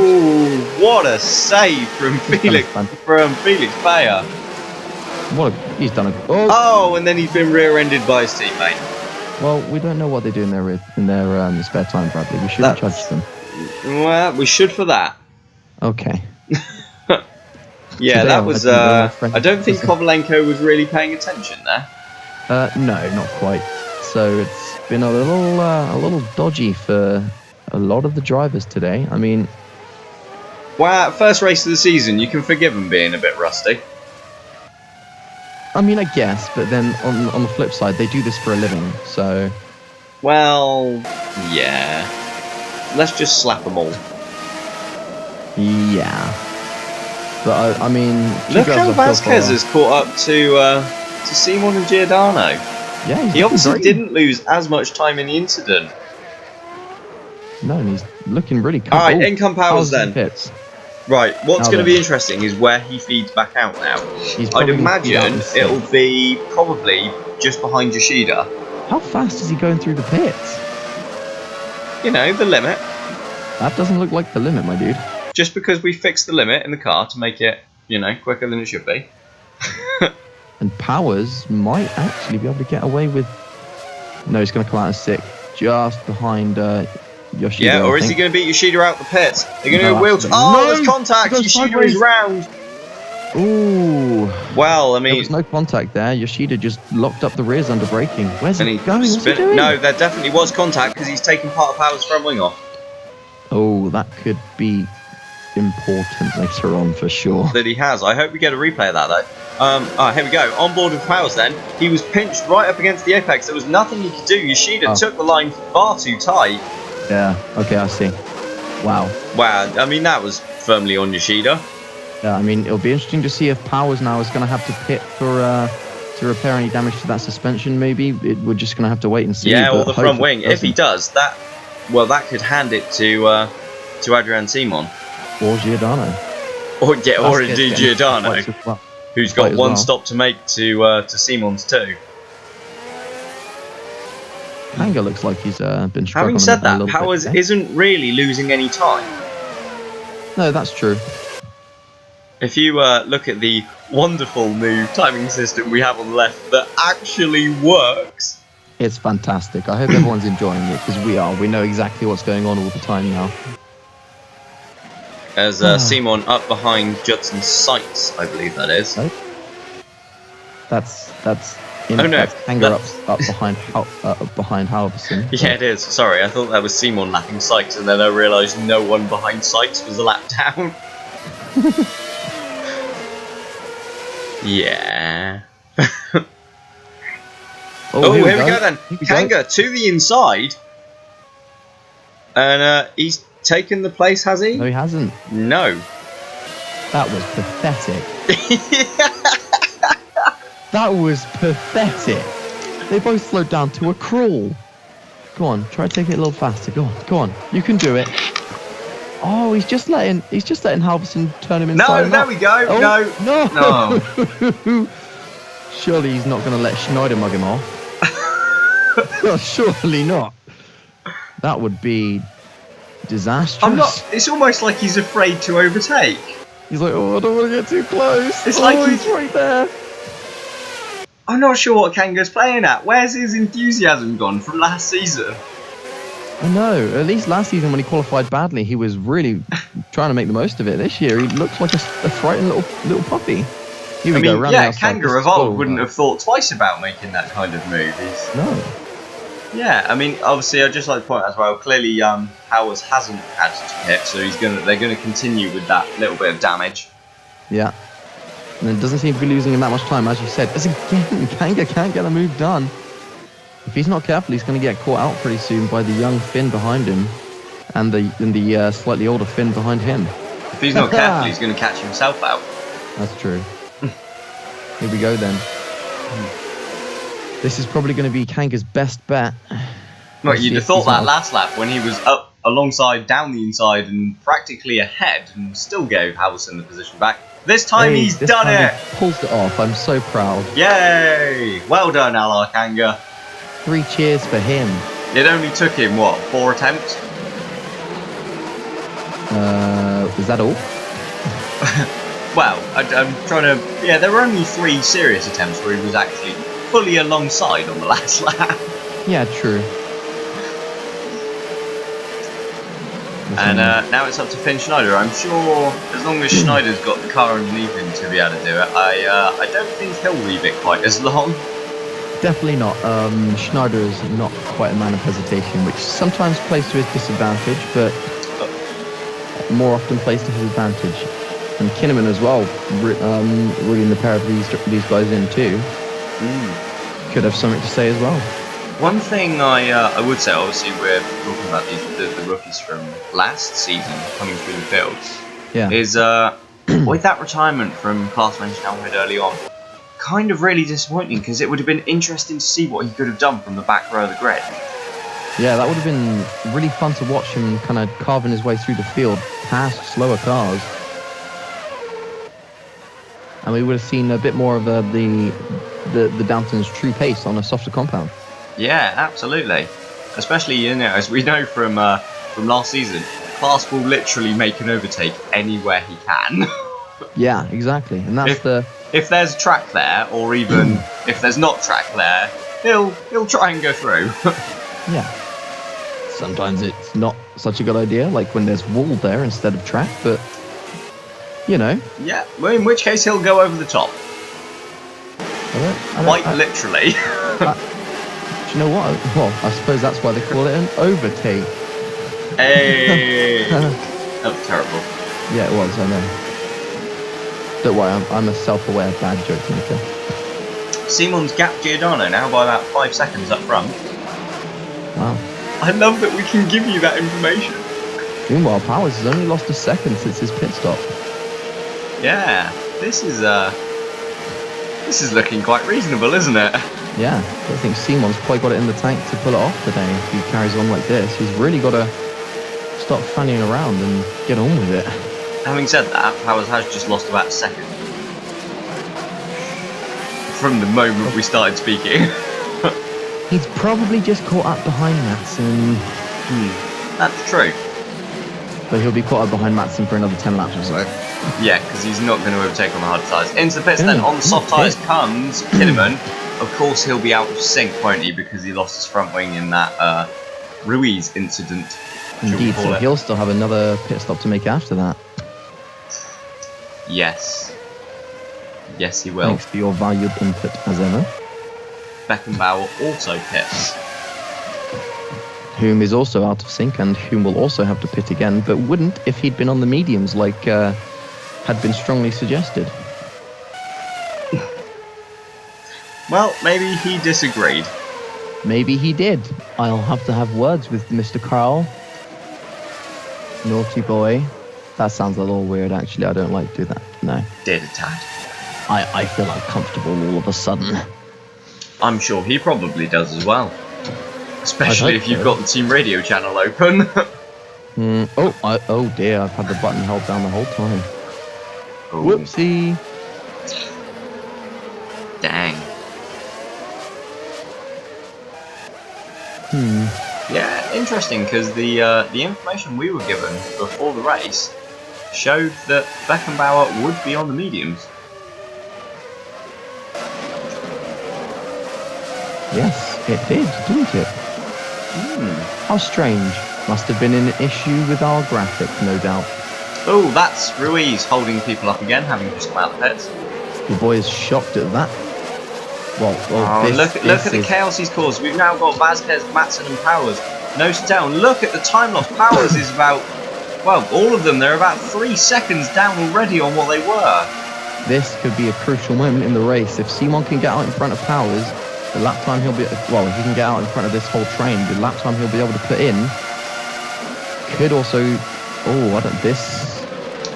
Speaker 1: what a save from Felix Bayer.
Speaker 2: He's done a...
Speaker 1: Oh, and then he's been rear-ended by his teammate.
Speaker 2: Well, we don't know what they do in their spare time, Bradley. We shouldn't judge them.
Speaker 1: Well, we should for that.
Speaker 2: Okay.
Speaker 1: Yeah, that was... I don't think Kovalenko was really paying attention there.
Speaker 2: No, not quite. So it's been a little dodgy for a lot of the drivers today. I mean...
Speaker 1: Well, first race of the season, you can forgive them being a bit rusty.
Speaker 2: I mean, I guess, but then on the flip side, they do this for a living, so...
Speaker 1: Well, yeah. Let's just slap them all.
Speaker 2: Yeah. But, I mean...
Speaker 1: Look how Vasquez has caught up to Simon and Giordano.
Speaker 2: Yeah,
Speaker 1: he obviously didn't lose as much time in the incident.
Speaker 2: No, and he's looking really cool.
Speaker 1: Alright, income powers then.
Speaker 2: Pits.
Speaker 1: Right, what's going to be interesting is where he feeds back out now. I'd imagine it'll be probably just behind Yoshida.
Speaker 2: How fast is he going through the pits?
Speaker 1: You know, the limit.
Speaker 2: That doesn't look like the limit, my dude.
Speaker 1: Just because we fixed the limit in the car to make it, you know, quicker than it should be.
Speaker 2: And Powers might actually be able to get away with... No, he's going to come out as sick. Just behind... Yoshida,
Speaker 1: yeah, or is he going to beat Yoshida out the pits? They're going to go wheel to... Oh, there's contact! Yoshida is round!
Speaker 2: Ooh.
Speaker 1: Well, I mean...
Speaker 2: There was no contact there. Yoshida just locked up the rears under braking. Where's he going? What's he doing?
Speaker 1: No, there definitely was contact because he's taken part of Powers' front wing off.
Speaker 2: Oh, that could be important later on for sure.
Speaker 1: That he has. I hope we get a replay of that, though. Here we go. On board with Powers then. He was pinched right up against the apex. There was nothing he could do. Yoshida took the line far too tight.
Speaker 2: Yeah, okay, I see. Wow.
Speaker 1: Wow, I mean, that was firmly on Yoshida.
Speaker 2: Yeah, I mean, it'll be interesting to see if Powers now is going to have to pit for to repair any damage to that suspension, maybe. We're just going to have to wait and see.
Speaker 1: Yeah, or the front wing. If he does, that could hand it to Adrian Simon.
Speaker 2: Or Giordano.
Speaker 1: Or indeed Giordano, who's got one stop to make to Simon's two.
Speaker 2: Kanga looks like he's been struggling.
Speaker 1: Having said that, Powers isn't really losing any time.
Speaker 2: No, that's true.
Speaker 1: If you look at the wonderful new timing system we have on the left that actually works.
Speaker 2: It's fantastic. I hope everyone's enjoying it, because we are. We know exactly what's going on all the time now.
Speaker 1: As Simon up behind Judson's sights, I believe that is.
Speaker 2: That's
Speaker 1: Oh no,
Speaker 2: Kanga up behind Halverson.
Speaker 1: Yeah, it is. Sorry, I thought that was Simon lapping Sykes, and then I realised no one behind Sykes was a lap down. Yeah. Oh, here we go then. Kanga to the inside. And he's taken the place, has he?
Speaker 2: No, he hasn't.
Speaker 1: No.
Speaker 2: That was pathetic. That was pathetic. They both slowed down to a crawl. Go on, try to take it a little faster. Go on. You can do it. Oh, he's just letting Halverson turn him inside.
Speaker 1: No, there we go.
Speaker 2: Oh, no. Surely he's not going to let Schneider mug him off. Oh, surely not. That would be disastrous.
Speaker 1: It's almost like he's afraid to overtake.
Speaker 2: He's like, oh, I don't want to get too close.
Speaker 1: It's like
Speaker 2: he's right there.
Speaker 1: I'm not sure what Kanga's playing at. Where's his enthusiasm gone from last season?
Speaker 2: I know. At least last season when he qualified badly, he was really trying to make the most of it. This year, he looks like a frightened little puppy. Here we go.
Speaker 1: Yeah, Kanga of old wouldn't have thought twice about making that kind of move.
Speaker 2: No.
Speaker 1: Yeah, I mean, obviously, I'd just like to point out as well. Clearly, Howes hasn't had to hit, so they're gonna continue with that little bit of damage.
Speaker 2: Yeah. And it doesn't seem to be losing him that much time, as you said. As again, Kanga can't get the move done. If he's not careful, he's going to get caught out pretty soon by the young Finn behind him, and the slightly older Finn behind him.
Speaker 1: If he's not careful, he's going to catch himself out.
Speaker 2: That's true. Here we go then. This is probably going to be Kanga's best bet.
Speaker 1: Well, you'd have thought that last lap when he was up alongside, down the inside, and practically ahead, and still gave Howison the position back. This time he's done it!
Speaker 2: He pulls it off. I'm so proud.
Speaker 1: Yay! Well done, Ala Kanga.
Speaker 2: 3 cheers for him.
Speaker 1: It only took him, what, 4 attempts?
Speaker 2: Is that all?
Speaker 1: Well, I'm trying to... Yeah, there were only 3 serious attempts where he was actually fully alongside on the last lap.
Speaker 2: Yeah, true.
Speaker 1: And now it's up to Finn Schneider. I'm sure as long as Schneider's got the car underneath him to be able to do it, I don't think he'll leave it quite as long.
Speaker 2: Definitely not. Schneider is not quite a man of hesitation, which sometimes plays to his disadvantage, but more often plays to his advantage. And Kinnaman as well, reading the pair of these guys in too, could have something to say as well.
Speaker 1: One thing I would say, obviously we're talking about the rookies from last season coming through the field, is with that retirement from Klaas Van Snelheid early on, kind of really disappointing because it would have been interesting to see what he could have done from the back row of the grid.
Speaker 2: Yeah, that would have been really fun to watch him kind of carving his way through the field past slower cars. And we would have seen a bit more of the Downton's true pace on a softer compound.
Speaker 1: Yeah, absolutely. Especially, as we know from last season, Klaas will literally make an overtake anywhere he can.
Speaker 2: Yeah, exactly. And that's
Speaker 1: if there's track there, or even if there's not track there, he'll try and go through.
Speaker 2: Yeah. Sometimes it's not such a good idea, like when there's wall there instead of track, but
Speaker 1: Yeah, well, in which case he'll go over the top. Quite literally.
Speaker 2: Do you know what? Well, I suppose that's why they call it an overtake.
Speaker 1: Hey! That was terrible.
Speaker 2: Yeah, it was, I know. Don't worry, I'm a self-aware bad joke maker.
Speaker 1: Simon's gapped Giordano now by about 5 seconds up front.
Speaker 2: Wow.
Speaker 1: I love that we can give you that information.
Speaker 2: Meanwhile, Powers has only lost a second since his pit stop.
Speaker 1: Yeah, this is looking quite reasonable, isn't it?
Speaker 2: Yeah, I think Simon's probably got it in the tank to pull it off today if he carries on like this. He's really got to stop fanning around and get on with it.
Speaker 1: Having said that, Powers has just lost about a second. From the moment we started speaking.
Speaker 2: He's probably just caught up behind Matson.
Speaker 1: That's true.
Speaker 2: But he'll be caught up behind Matson for another 10 laps or so.
Speaker 1: Yeah, because he's not going to overtake on the hard tyres. Into the pits then, on the soft tyres comes Kinnaman. Of course, he'll be out of sync, won't he? Because he lost his front wing in that Ruiz incident.
Speaker 2: Indeed, so he'll still have another pit stop to make after that.
Speaker 1: Yes. Yes, he will.
Speaker 2: Thanks for your valued input, as ever.
Speaker 1: Beckenbauer also pits.
Speaker 2: Whom is also out of sync and whom will also have to pit again, but wouldn't if he'd been on the mediums like had been strongly suggested.
Speaker 1: Well, maybe he disagreed.
Speaker 2: Maybe he did. I'll have to have words with Mr. Carl. Naughty boy. That sounds a little weird, actually. I don't like to do that. No.
Speaker 1: Did a tad.
Speaker 2: I feel uncomfortable all of a sudden.
Speaker 1: I'm sure he probably does as well. Especially if you've got the team radio channel open.
Speaker 2: Oh dear, I've had the button held down the whole time.
Speaker 1: Ooh.
Speaker 2: Whoopsie.
Speaker 1: Dang. Yeah, interesting, because the information we were given before the race showed that Beckenbauer would be on the mediums.
Speaker 2: Yes, it did, didn't it? How strange. Must have been an issue with our graphic, no doubt.
Speaker 1: Oh, that's Ruiz holding people up again, having just come out the pits.
Speaker 2: Your boy is shocked at that. Well,
Speaker 1: look at the chaos he's caused. We've now got Vasquez, Matson and Powers. Nose down. Look at the time loss. Powers is about, well, all of them, they're about 3 seconds down already on what they were.
Speaker 2: This could be a crucial moment in the race. If Simon can get out in front of Powers, the lap time he'll be, well, if he can get out in front of this whole train, the lap time he'll be able to put in could also,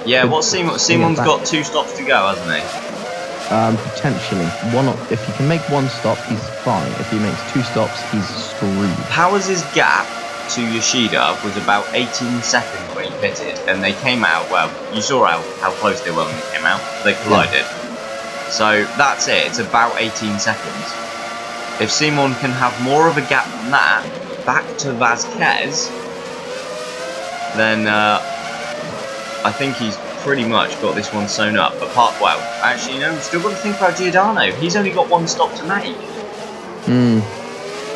Speaker 1: Yeah, what Simon's got 2 stops to go, hasn't he?
Speaker 2: Potentially. If he can make one stop, he's fine. If he makes 2 stops, he's screwed.
Speaker 1: Powers' gap to Yoshida was about 18 seconds when he pitted, and they came out, well, you saw how close they were when they came out. They collided. Yeah. So that's it. It's about 18 seconds. If Simon can have more of a gap than that, back to Vasquez, then I think he's pretty much got this one sewn up. Well, actually, we've still got to think about Giordano. He's only got 1 stop to make.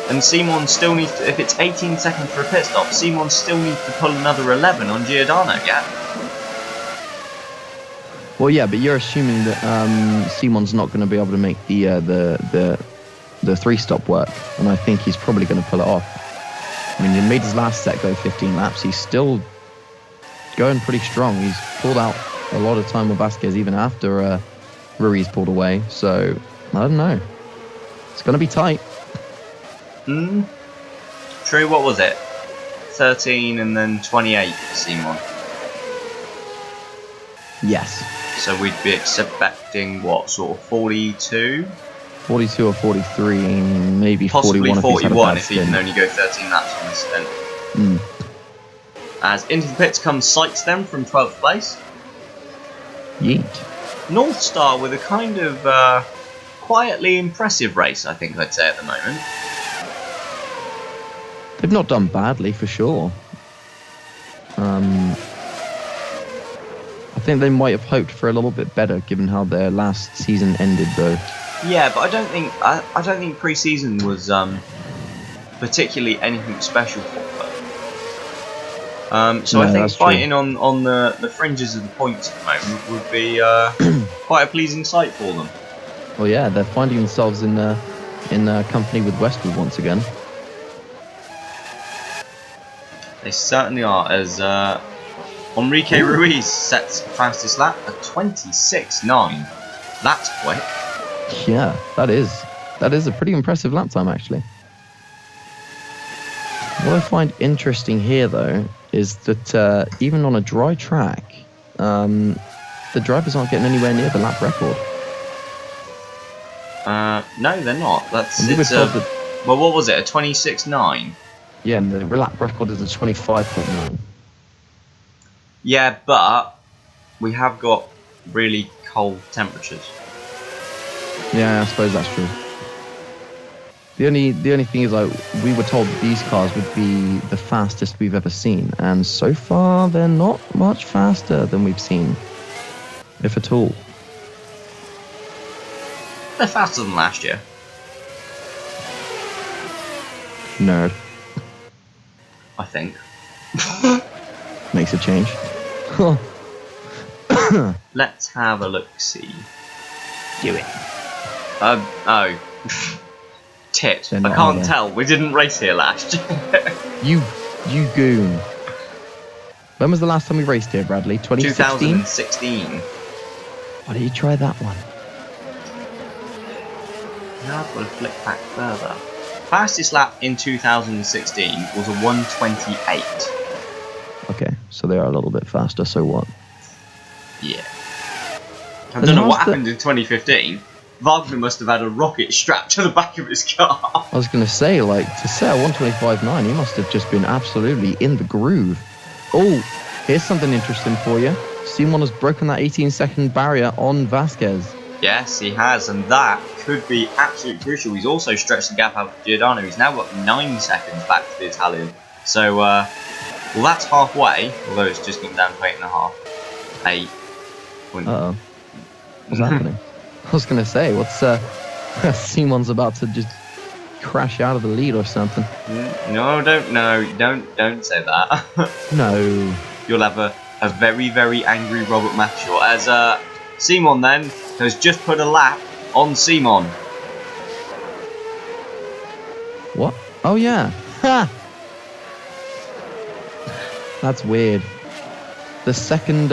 Speaker 1: And Simon still needs to, if it's 18 seconds for a pit stop, Simon still needs to pull another 11 on Giordano, yeah?
Speaker 2: Well, yeah, but you're assuming that Simon's not going to be able to make the 3-stop work, and I think he's probably going to pull it off. I mean, he made his last set go 15 laps. He's still going pretty strong. He's pulled out a lot of time with Vasquez even after Ruiz pulled away. So, I don't know. It's going to be tight.
Speaker 1: True, what was it? 13 and then 28 for Simon.
Speaker 2: Yes.
Speaker 1: So we'd be expecting, what, sort of 42?
Speaker 2: 42 or 43, maybe
Speaker 1: possibly
Speaker 2: 41.
Speaker 1: Possibly 41 if he
Speaker 2: can
Speaker 1: only go 13 laps on this stint. As into the pits comes Sykes then from 12th place.
Speaker 2: Yeet.
Speaker 1: North Star with a kind of quietly impressive race, I think I'd say at the moment.
Speaker 2: They've not done badly, for sure. I think they might have hoped for a little bit better, given how their last season ended, though.
Speaker 1: Yeah, but I don't think pre-season was particularly anything special for them. So no, I think fighting on the fringes of the points at the moment would be quite a pleasing sight for them.
Speaker 2: Well, yeah, they're finding themselves in company with Westwood once again.
Speaker 1: They certainly are, as Enrique Ruiz sets fastest lap at 26.9. That's quick.
Speaker 2: Yeah, that is a pretty impressive lap time, actually. What I find interesting here, though, is that even on a dry track, the drivers aren't getting anywhere near the lap record.
Speaker 1: No, they're not. Well, what was it? A 26.9?
Speaker 2: Yeah, and the lap record is a 25.9.
Speaker 1: Yeah, but we have got really cold temperatures.
Speaker 2: Yeah, I suppose that's true. The only thing is, like, we were told that these cars would be the fastest we've ever seen, and so far they're not much faster than we've seen, if at all.
Speaker 1: They're faster than last year.
Speaker 2: Nerd.
Speaker 1: I think.
Speaker 2: Makes a change.
Speaker 1: Let's have a look-see.
Speaker 2: Do it.
Speaker 1: Oh. Tit. I can't tell. We didn't race here last year.
Speaker 2: You goon. When was the last time we raced here, Bradley? 2016?
Speaker 1: 2016.
Speaker 2: Why don't you try that one?
Speaker 1: Now I've got to flick back further. Fastest lap in 2016 was a 1:28.
Speaker 2: Okay, so they are a little bit faster, so what?
Speaker 1: Yeah. I don't know what happened in 2015. Wagner must have had a rocket strapped to the back of his car.
Speaker 2: I was going to say, like, to set a 125.9, he must have just been absolutely in the groove. Oh, here's something interesting for you. Simon has broken that 18-second barrier on Vasquez.
Speaker 1: Yes, he has, and that could be absolutely crucial. He's also stretched the gap out for Giordano. He's now got 9 seconds back to the Italian. So, well, that's halfway, although it's just gone down to 8.5. 8.
Speaker 2: Uh-oh. What's happening? I was going to say, what's Simon's about to just crash out of the lead or something.
Speaker 1: No, don't say that.
Speaker 2: No.
Speaker 1: You'll have a very, very angry Robert Mathew. As Simon then has just put a lap on Simon.
Speaker 2: What? Oh yeah. Ha! That's weird. The second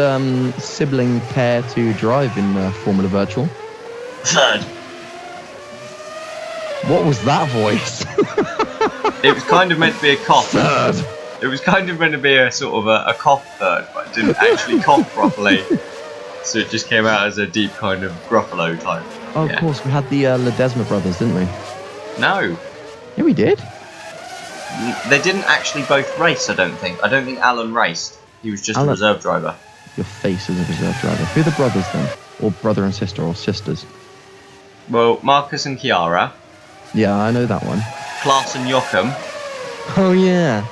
Speaker 2: sibling pair to drive in Formula Virtual.
Speaker 1: Third.
Speaker 2: What was that voice?
Speaker 1: It was kind of meant to be a cough.
Speaker 2: Third.
Speaker 1: It was kind of meant to be a sort of a cough third, but it didn't actually cough properly. So it just came out as a deep kind of Gruffalo type.
Speaker 2: Oh,
Speaker 1: Yeah.
Speaker 2: of course, we had the Ledesma brothers, didn't we?
Speaker 1: No,
Speaker 2: Yeah, we did.
Speaker 1: they didn't actually both race. I don't think. I don't think Alan raced. He was just a
Speaker 2: Alan-
Speaker 1: reserve driver.
Speaker 2: Your face is a reserve driver. Who are the brothers then? Or brother and sister, or sisters?
Speaker 1: Well, Marcus and Chiara,
Speaker 2: Yeah, I know that one.
Speaker 1: Klaas and Joachim.
Speaker 2: Oh yeah.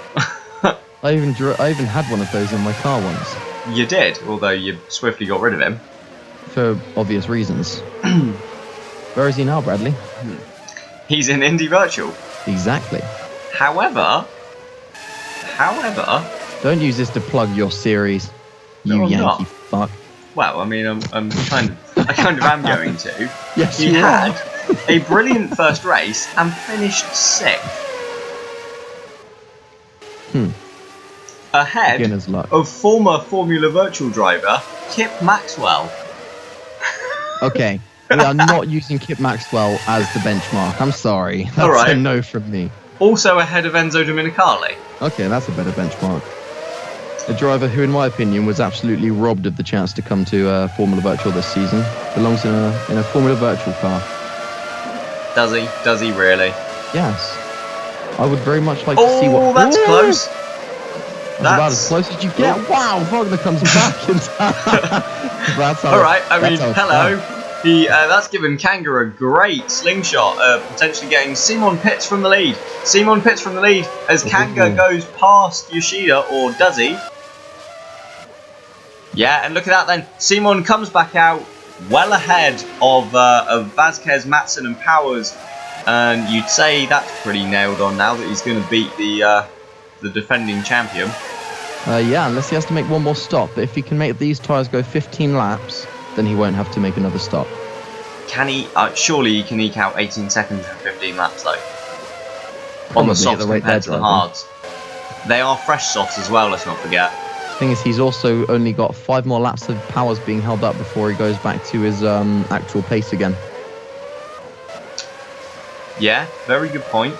Speaker 2: I even had one of those in my car once,
Speaker 1: You did, although you swiftly got rid of him.
Speaker 2: for obvious reasons. Where is he now, Bradley?
Speaker 1: He's in Indy Virtual.
Speaker 2: Exactly.
Speaker 1: However,
Speaker 2: Don't use this to plug your series,
Speaker 1: No,
Speaker 2: you
Speaker 1: I'm
Speaker 2: Yankee
Speaker 1: not.
Speaker 2: fuck.
Speaker 1: well, I mean, I kind of am going to.
Speaker 2: Yes,
Speaker 1: He
Speaker 2: you
Speaker 1: had
Speaker 2: are.
Speaker 1: a brilliant first race and finished 6th. Ahead
Speaker 2: Beginner's luck.
Speaker 1: of former Formula Virtual driver Kip Maxwell.
Speaker 2: Okay, we are not using Kip Maxwell as the benchmark. I'm sorry. That's
Speaker 1: All right.
Speaker 2: a no from me.
Speaker 1: Also ahead of Enzo Domenicali.
Speaker 2: Okay, that's a better benchmark. A driver who, in my opinion, was absolutely robbed of the chance to come to Formula Virtual this season. Belongs in a Formula Virtual car.
Speaker 1: Does he? Does he really?
Speaker 2: Yes. I would very much like to see what...
Speaker 1: Oh, that's
Speaker 2: Ooh!
Speaker 1: close.
Speaker 2: That's about as close as you get. Wow, Wagner comes back in time. That's
Speaker 1: All right. I mean,
Speaker 2: that's how
Speaker 1: hello.
Speaker 2: it's
Speaker 1: That's given Kanga a great slingshot, potentially getting Simon Pitts from the lead. Simon Pitts from the lead as Kanga goes past Yoshida, or does he? Yeah, and look at that then. Simon comes back out well ahead of Vasquez, Matson and Powers. And you'd say that's pretty nailed on now that he's going to beat the defending champion.
Speaker 2: Yeah, unless he has to make one more stop. But if he can make these tyres go 15 laps, then he won't have to make another stop.
Speaker 1: Can he? Surely he can eke out 18 seconds in 15 laps though. On the
Speaker 2: Probably at
Speaker 1: softs
Speaker 2: the rate
Speaker 1: compared to
Speaker 2: they're
Speaker 1: the hards. They are fresh softs as well, let's not forget.
Speaker 2: Thing is, he's also only got 5 more laps of Powers being held up before he goes back to his actual pace again.
Speaker 1: Yeah, very good point.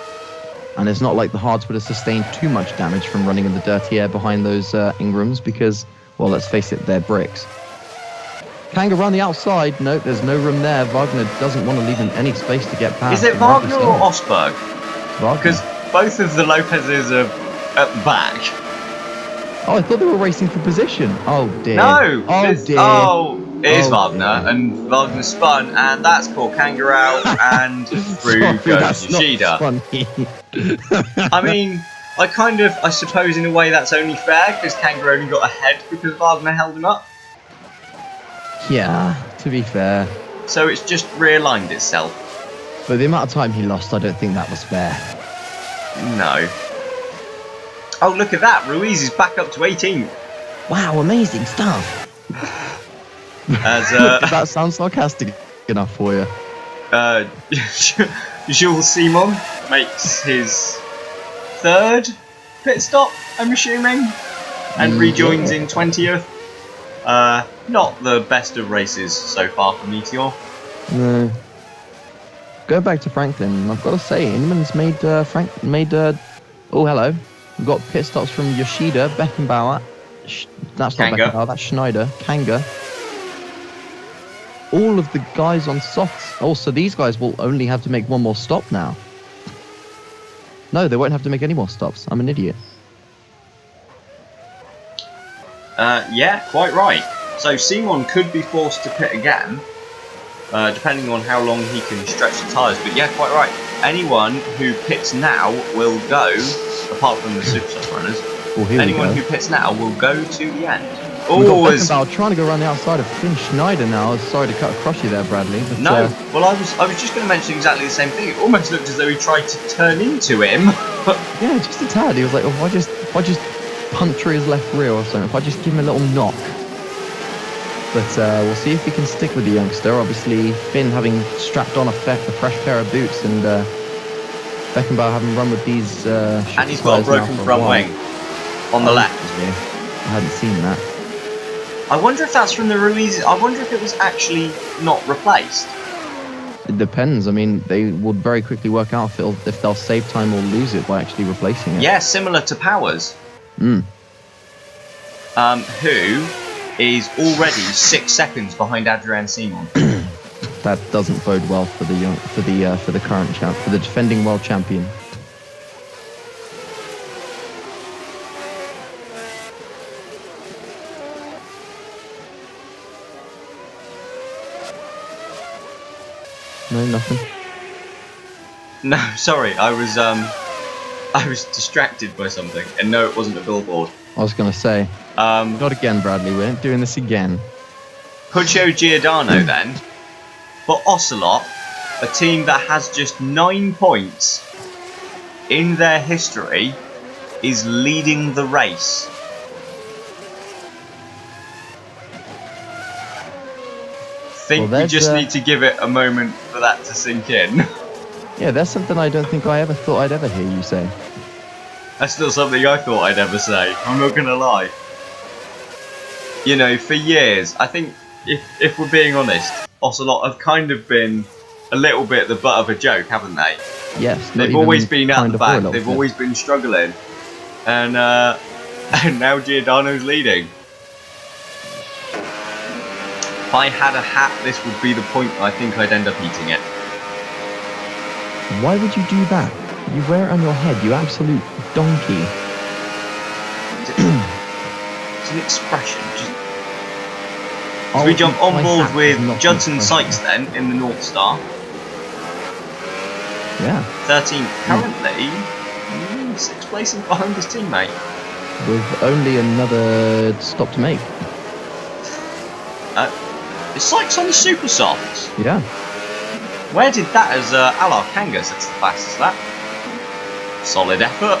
Speaker 2: And it's not like the hards would have sustained too much damage from running in the dirty air behind those Ingrams because, well, let's face it, they're bricks. Kanga around the outside. No, there's no room there. Wagner doesn't want to leave him any space to get past.
Speaker 1: Is it Wagner or Osberg?
Speaker 2: Wagner.
Speaker 1: Because both of the Lopez's are at the back.
Speaker 2: Oh, I thought they were racing for position. Oh, dear.
Speaker 1: No!
Speaker 2: Oh,
Speaker 1: it's-
Speaker 2: dear.
Speaker 1: Oh, it is
Speaker 2: Oh,
Speaker 1: Wagner,
Speaker 2: dear.
Speaker 1: and Wagner spun, and that's caught Kanga out, and through
Speaker 2: Sorry,
Speaker 1: goes
Speaker 2: that's not
Speaker 1: Yoshida.
Speaker 2: funny.
Speaker 1: I mean, I suppose in a way that's only fair, because Kanga only got ahead because Wagner held him up.
Speaker 2: Yeah, to be fair.
Speaker 1: So it's just realigned itself.
Speaker 2: But the amount of time he lost, I don't think that was fair.
Speaker 1: No. Oh, look at that. Ruiz is back up to 18th.
Speaker 2: Wow, amazing stuff.
Speaker 1: As,
Speaker 2: Did that sound sarcastic enough for you?
Speaker 1: Jules Simon makes his 3rd pit stop, I'm assuming, and rejoins in 20th. Not the best of races so far for Meteor.
Speaker 2: No. Go back to Franklin. I've got to say, Inman's made oh, hello. We've got pit stops from Yoshida, Beckenbauer. That's not
Speaker 1: Kanga.
Speaker 2: Beckenbauer. That's Schneider. Kanga. All of the guys on softs. Oh, so these guys will only have to make one more stop now. No, they won't have to make any more stops. I'm an idiot.
Speaker 1: Yeah, quite right. So Simon could be forced to pit again, depending on how long he can stretch the tyres. But yeah, quite right. Anyone who pits now will go, apart from the super soft runners,
Speaker 2: Well, here
Speaker 1: anyone
Speaker 2: we go.
Speaker 1: who pits now will go to the end.
Speaker 2: We've got
Speaker 1: Always.
Speaker 2: Beckenbauer trying to go around the outside of Finn Schneider now. Sorry to cut across you there, Bradley. But,
Speaker 1: No, well, I was just going to mention exactly the same thing. It almost looked as though he tried to turn into him.
Speaker 2: yeah, just a tad. He was like, oh, if I just puncture his left rear or something, if I just give him a little knock. But we'll see if he can stick with the youngster. Obviously, Finn having strapped on a fresh pair of boots, and Beckenbauer having run with these.
Speaker 1: And he's got a broken front wing on the left.
Speaker 2: Yeah, I hadn't seen that.
Speaker 1: I wonder if that's from the Ruiz. I wonder if it was actually not replaced.
Speaker 2: It depends. I mean, they would very quickly work out if they'll save time or lose it by actually replacing it.
Speaker 1: Yeah, similar to Powers.
Speaker 2: Mm.
Speaker 1: Who is already 6 seconds behind Adrian Simon.
Speaker 2: That doesn't bode well for the current champ, for the defending world champion. No, nothing.
Speaker 1: No, sorry, I was distracted by something, and no, it wasn't a billboard.
Speaker 2: I was gonna say, not again, Bradley. We ain't doing this again.
Speaker 1: Puccio Giordano then, for Ocelot, a team that has just 9 points in their history, is leading the race. Think we just need to give it a moment for that to sink in.
Speaker 2: Yeah, that's something I don't think I ever thought I'd ever hear you say.
Speaker 1: That's not something I thought I'd ever say, I'm not gonna lie. You know, for years, I think, if we're being honest, Ocelot have kind of been a little bit the butt of a joke, haven't they?
Speaker 2: Yes.
Speaker 1: They've always been at the back, they've always been struggling. And now Giordano's leading. If I had a hat, this would be the point I think I'd end up eating it.
Speaker 2: Why would you do that? You wear it on your head, you absolute donkey.
Speaker 1: It's an expression. As we jump on board with Judson Sykes then in the North Star.
Speaker 2: Yeah.
Speaker 1: 13th currently, 6th placing behind his teammate.
Speaker 2: With only another stop to make.
Speaker 1: Is Sykes on the super softs?
Speaker 2: Yeah.
Speaker 1: Where did that as Alar Kanga sets the fastest lap? Solid effort.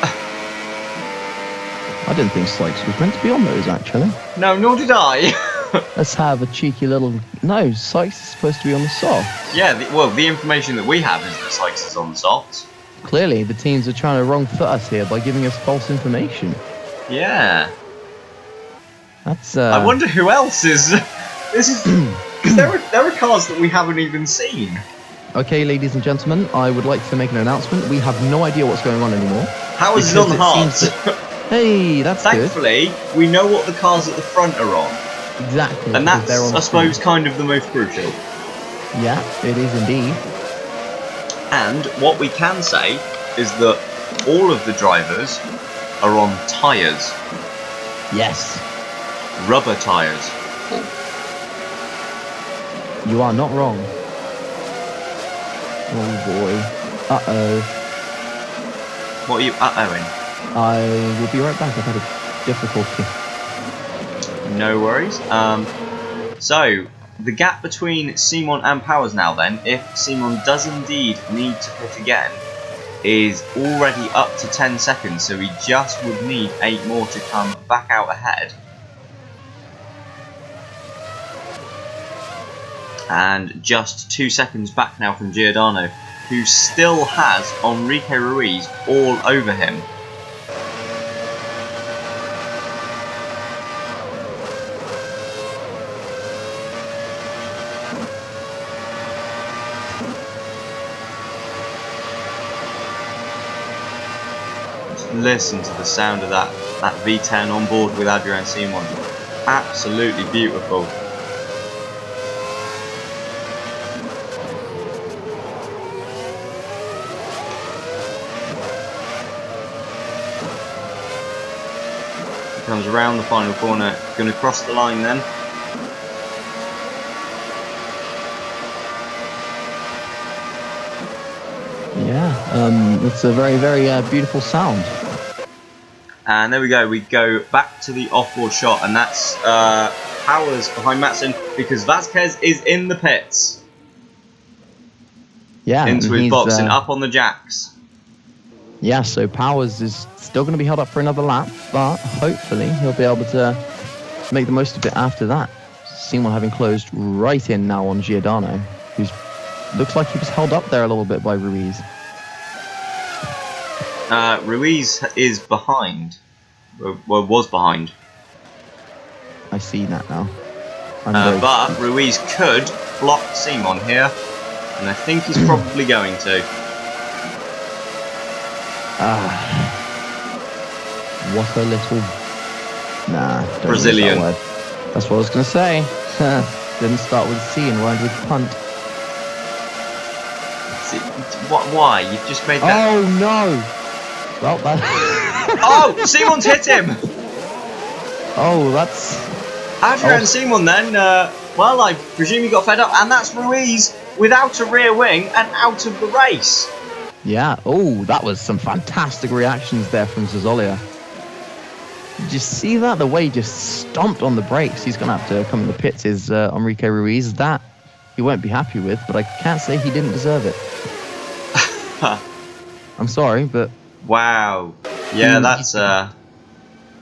Speaker 2: I didn't think Sykes was meant to be on those, actually.
Speaker 1: No, nor did I.
Speaker 2: Let's have a cheeky little... No, Sykes is supposed to be on the softs.
Speaker 1: Yeah, the information that we have is that Sykes is on the softs.
Speaker 2: Clearly, the teams are trying to wrong foot us here by giving us false information.
Speaker 1: Yeah.
Speaker 2: That's...
Speaker 1: I wonder who else is... This is... there are cars that we haven't even seen.
Speaker 2: Okay, ladies and gentlemen, I would like to make an announcement. We have no idea what's going on anymore.
Speaker 1: How is it on hards?
Speaker 2: Hey, that's
Speaker 1: Thankfully, we know what the cars at the front are on.
Speaker 2: Exactly.
Speaker 1: And that's, I suppose, kind of the most crucial.
Speaker 2: Yeah, it is indeed.
Speaker 1: And what we can say is that all of the drivers are on tyres.
Speaker 2: Yes.
Speaker 1: Rubber tyres.
Speaker 2: You are not wrong. Oh boy. Uh-oh.
Speaker 1: What are you uh-ohing?
Speaker 2: I will be right back. I've had a difficulty.
Speaker 1: No worries. So, the gap between Simon and Powers now then, if Simon does indeed need to pit again, is already up to 10 seconds, so he just would need 8 more to come back out ahead. And just 2 seconds back now from Giordano, who still has Enrique Ruiz all over him. Just listen to the sound of that V10 on board with Adrian Simon. Absolutely beautiful. Comes around the final corner, going to cross the line then.
Speaker 2: Yeah, it's a very, very beautiful sound.
Speaker 1: And there we go back to the off-board shot, and that's Powers behind Matson, because Vasquez is in the pits.
Speaker 2: Yeah,
Speaker 1: into his box and up on the jacks.
Speaker 2: Yeah, so Powers is still going to be held up for another lap, but hopefully he'll be able to make the most of it after that. Simon having closed right in now on Giordano, who looks like he was held up there a little bit by Ruiz.
Speaker 1: Ruiz is behind. Well, was behind.
Speaker 2: I see that now.
Speaker 1: But Ruiz could block Simon here, and I think he's probably going to.
Speaker 2: What a little... Nah, don't
Speaker 1: Brazilian.
Speaker 2: use that That's what I was going to say. Didn't start with C and rhymed with punt.
Speaker 1: See, why? You've just made that.
Speaker 2: Oh no! Well, that.
Speaker 1: Oh, Simon's hit him.
Speaker 2: Oh, that's.
Speaker 1: Adrian Simon then. Well, I presume he got fed up, and that's Ruiz without a rear wing and out of the race.
Speaker 2: Yeah. Oh, that was some fantastic reactions there from Zazolia. Did you see that? The way he just stomped on the brakes. He's going to have to come in the pits, is Enrique Ruiz. That he won't be happy with, but I can't say he didn't deserve it. I'm sorry, but...
Speaker 1: Wow. Yeah, that's a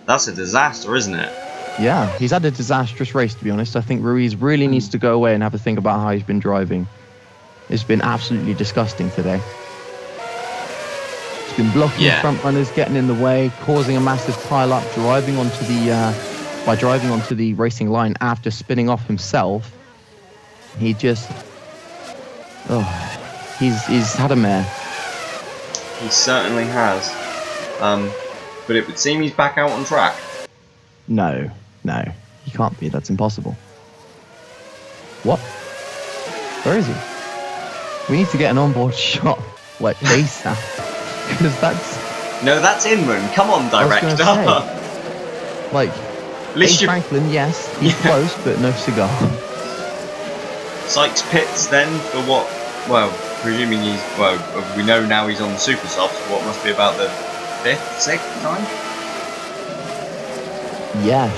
Speaker 1: disaster, isn't it?
Speaker 2: Yeah, he's had a disastrous race, to be honest. I think Ruiz really needs to go away and have a think about how he's been driving. It's been absolutely disgusting today. He's been blocking the front runners, getting in the way, causing a massive pile-up, driving onto the racing line after spinning off himself. He just... Oh, he's had a mare.
Speaker 1: He certainly has. But it would seem he's back out on track.
Speaker 2: No, he can't be. That's impossible. What? Where is he? We need to get an onboard shot, like ASAP, because that's.
Speaker 1: No, that's Inman. Come on, director.
Speaker 2: Like,
Speaker 1: at least
Speaker 2: Franklin, yes, he's close, but no cigar.
Speaker 1: Sykes pits then for what? Well, presuming he's we know now he's on the super soft. So what must be about the 5th, 6th time?
Speaker 2: Yes.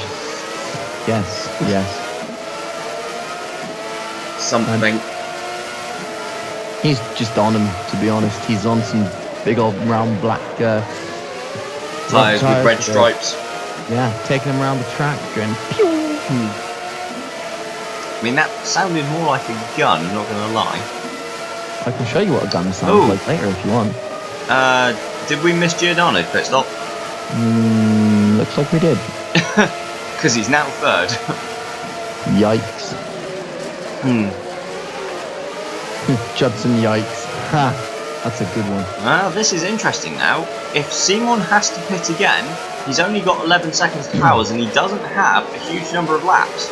Speaker 1: Something.
Speaker 2: He's just on him, to be honest. He's on some big old round black
Speaker 1: tyres with red stripes.
Speaker 2: Yeah, taking him around the track, going pew.
Speaker 1: I mean, that sounded more like a gun, I'm not going to lie.
Speaker 2: I can show you what a gun sounds like later if you want.
Speaker 1: Did we miss Giordano's pit stop?
Speaker 2: Looks like we did.
Speaker 1: Because he's now 3rd.
Speaker 2: Yikes. Judson, yikes. Ha! That's a good one.
Speaker 1: Well, this is interesting now. If Simon has to pit again, he's only got 11 seconds to powers and he doesn't have a huge number of laps.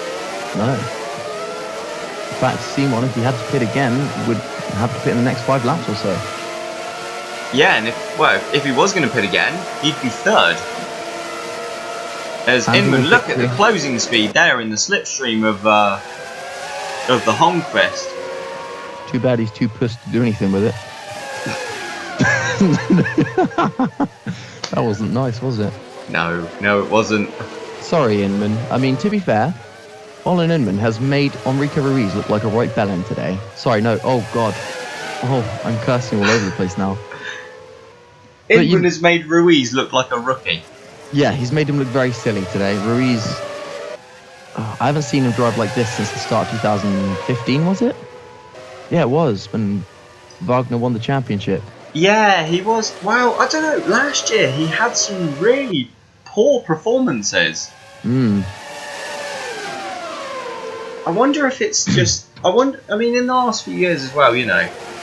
Speaker 2: No. In fact, Simon, if he had to pit again, would have to pit in the next 5 laps or so.
Speaker 1: Yeah, and if he was going to pit again, he'd be 3rd. As Inman, look at the closing speed there in the slipstream of the Holmquist.
Speaker 2: Too bad he's too pussed to do anything with it. That wasn't nice, was it?
Speaker 1: No, it wasn't.
Speaker 2: Sorry, Inman. I mean, to be fair, Olin Inman has made Enrique Ruiz look like a right bellend today. Sorry, no. Oh, God. Oh, I'm cursing all over the place now.
Speaker 1: Inman has made Ruiz look like a rookie.
Speaker 2: Yeah, he's made him look very silly today. Ruiz, I haven't seen him drive like this since the start of 2015, was it? Yeah, it was, when Wagner won the championship.
Speaker 1: Yeah, he was. Well, I don't know. Last year, he had some really poor performances. I wonder if it's just... I mean, in the last few years as well,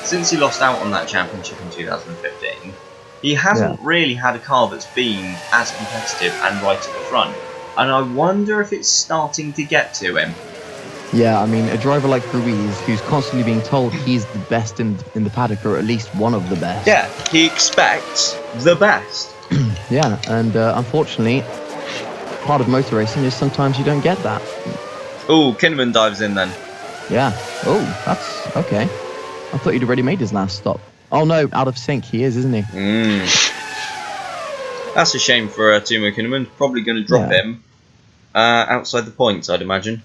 Speaker 1: since he lost out on that championship in 2015... he hasn't really had a car that's been as competitive and right at the front. And I wonder if it's starting to get to him.
Speaker 2: Yeah, I mean, a driver like Ruiz, who's constantly being told he's the best in the paddock, or at least one of the best.
Speaker 1: Yeah, he expects the best.
Speaker 2: Yeah, and unfortunately, part of motor racing is sometimes you don't get that.
Speaker 1: Oh, Kinnaman dives in then.
Speaker 2: Yeah. Oh, that's okay. I thought you'd already made his last stop. Oh no, out of sync he is, isn't he?
Speaker 1: That's a shame for Timo Kinnaman. Probably going to drop him outside the points, I'd imagine.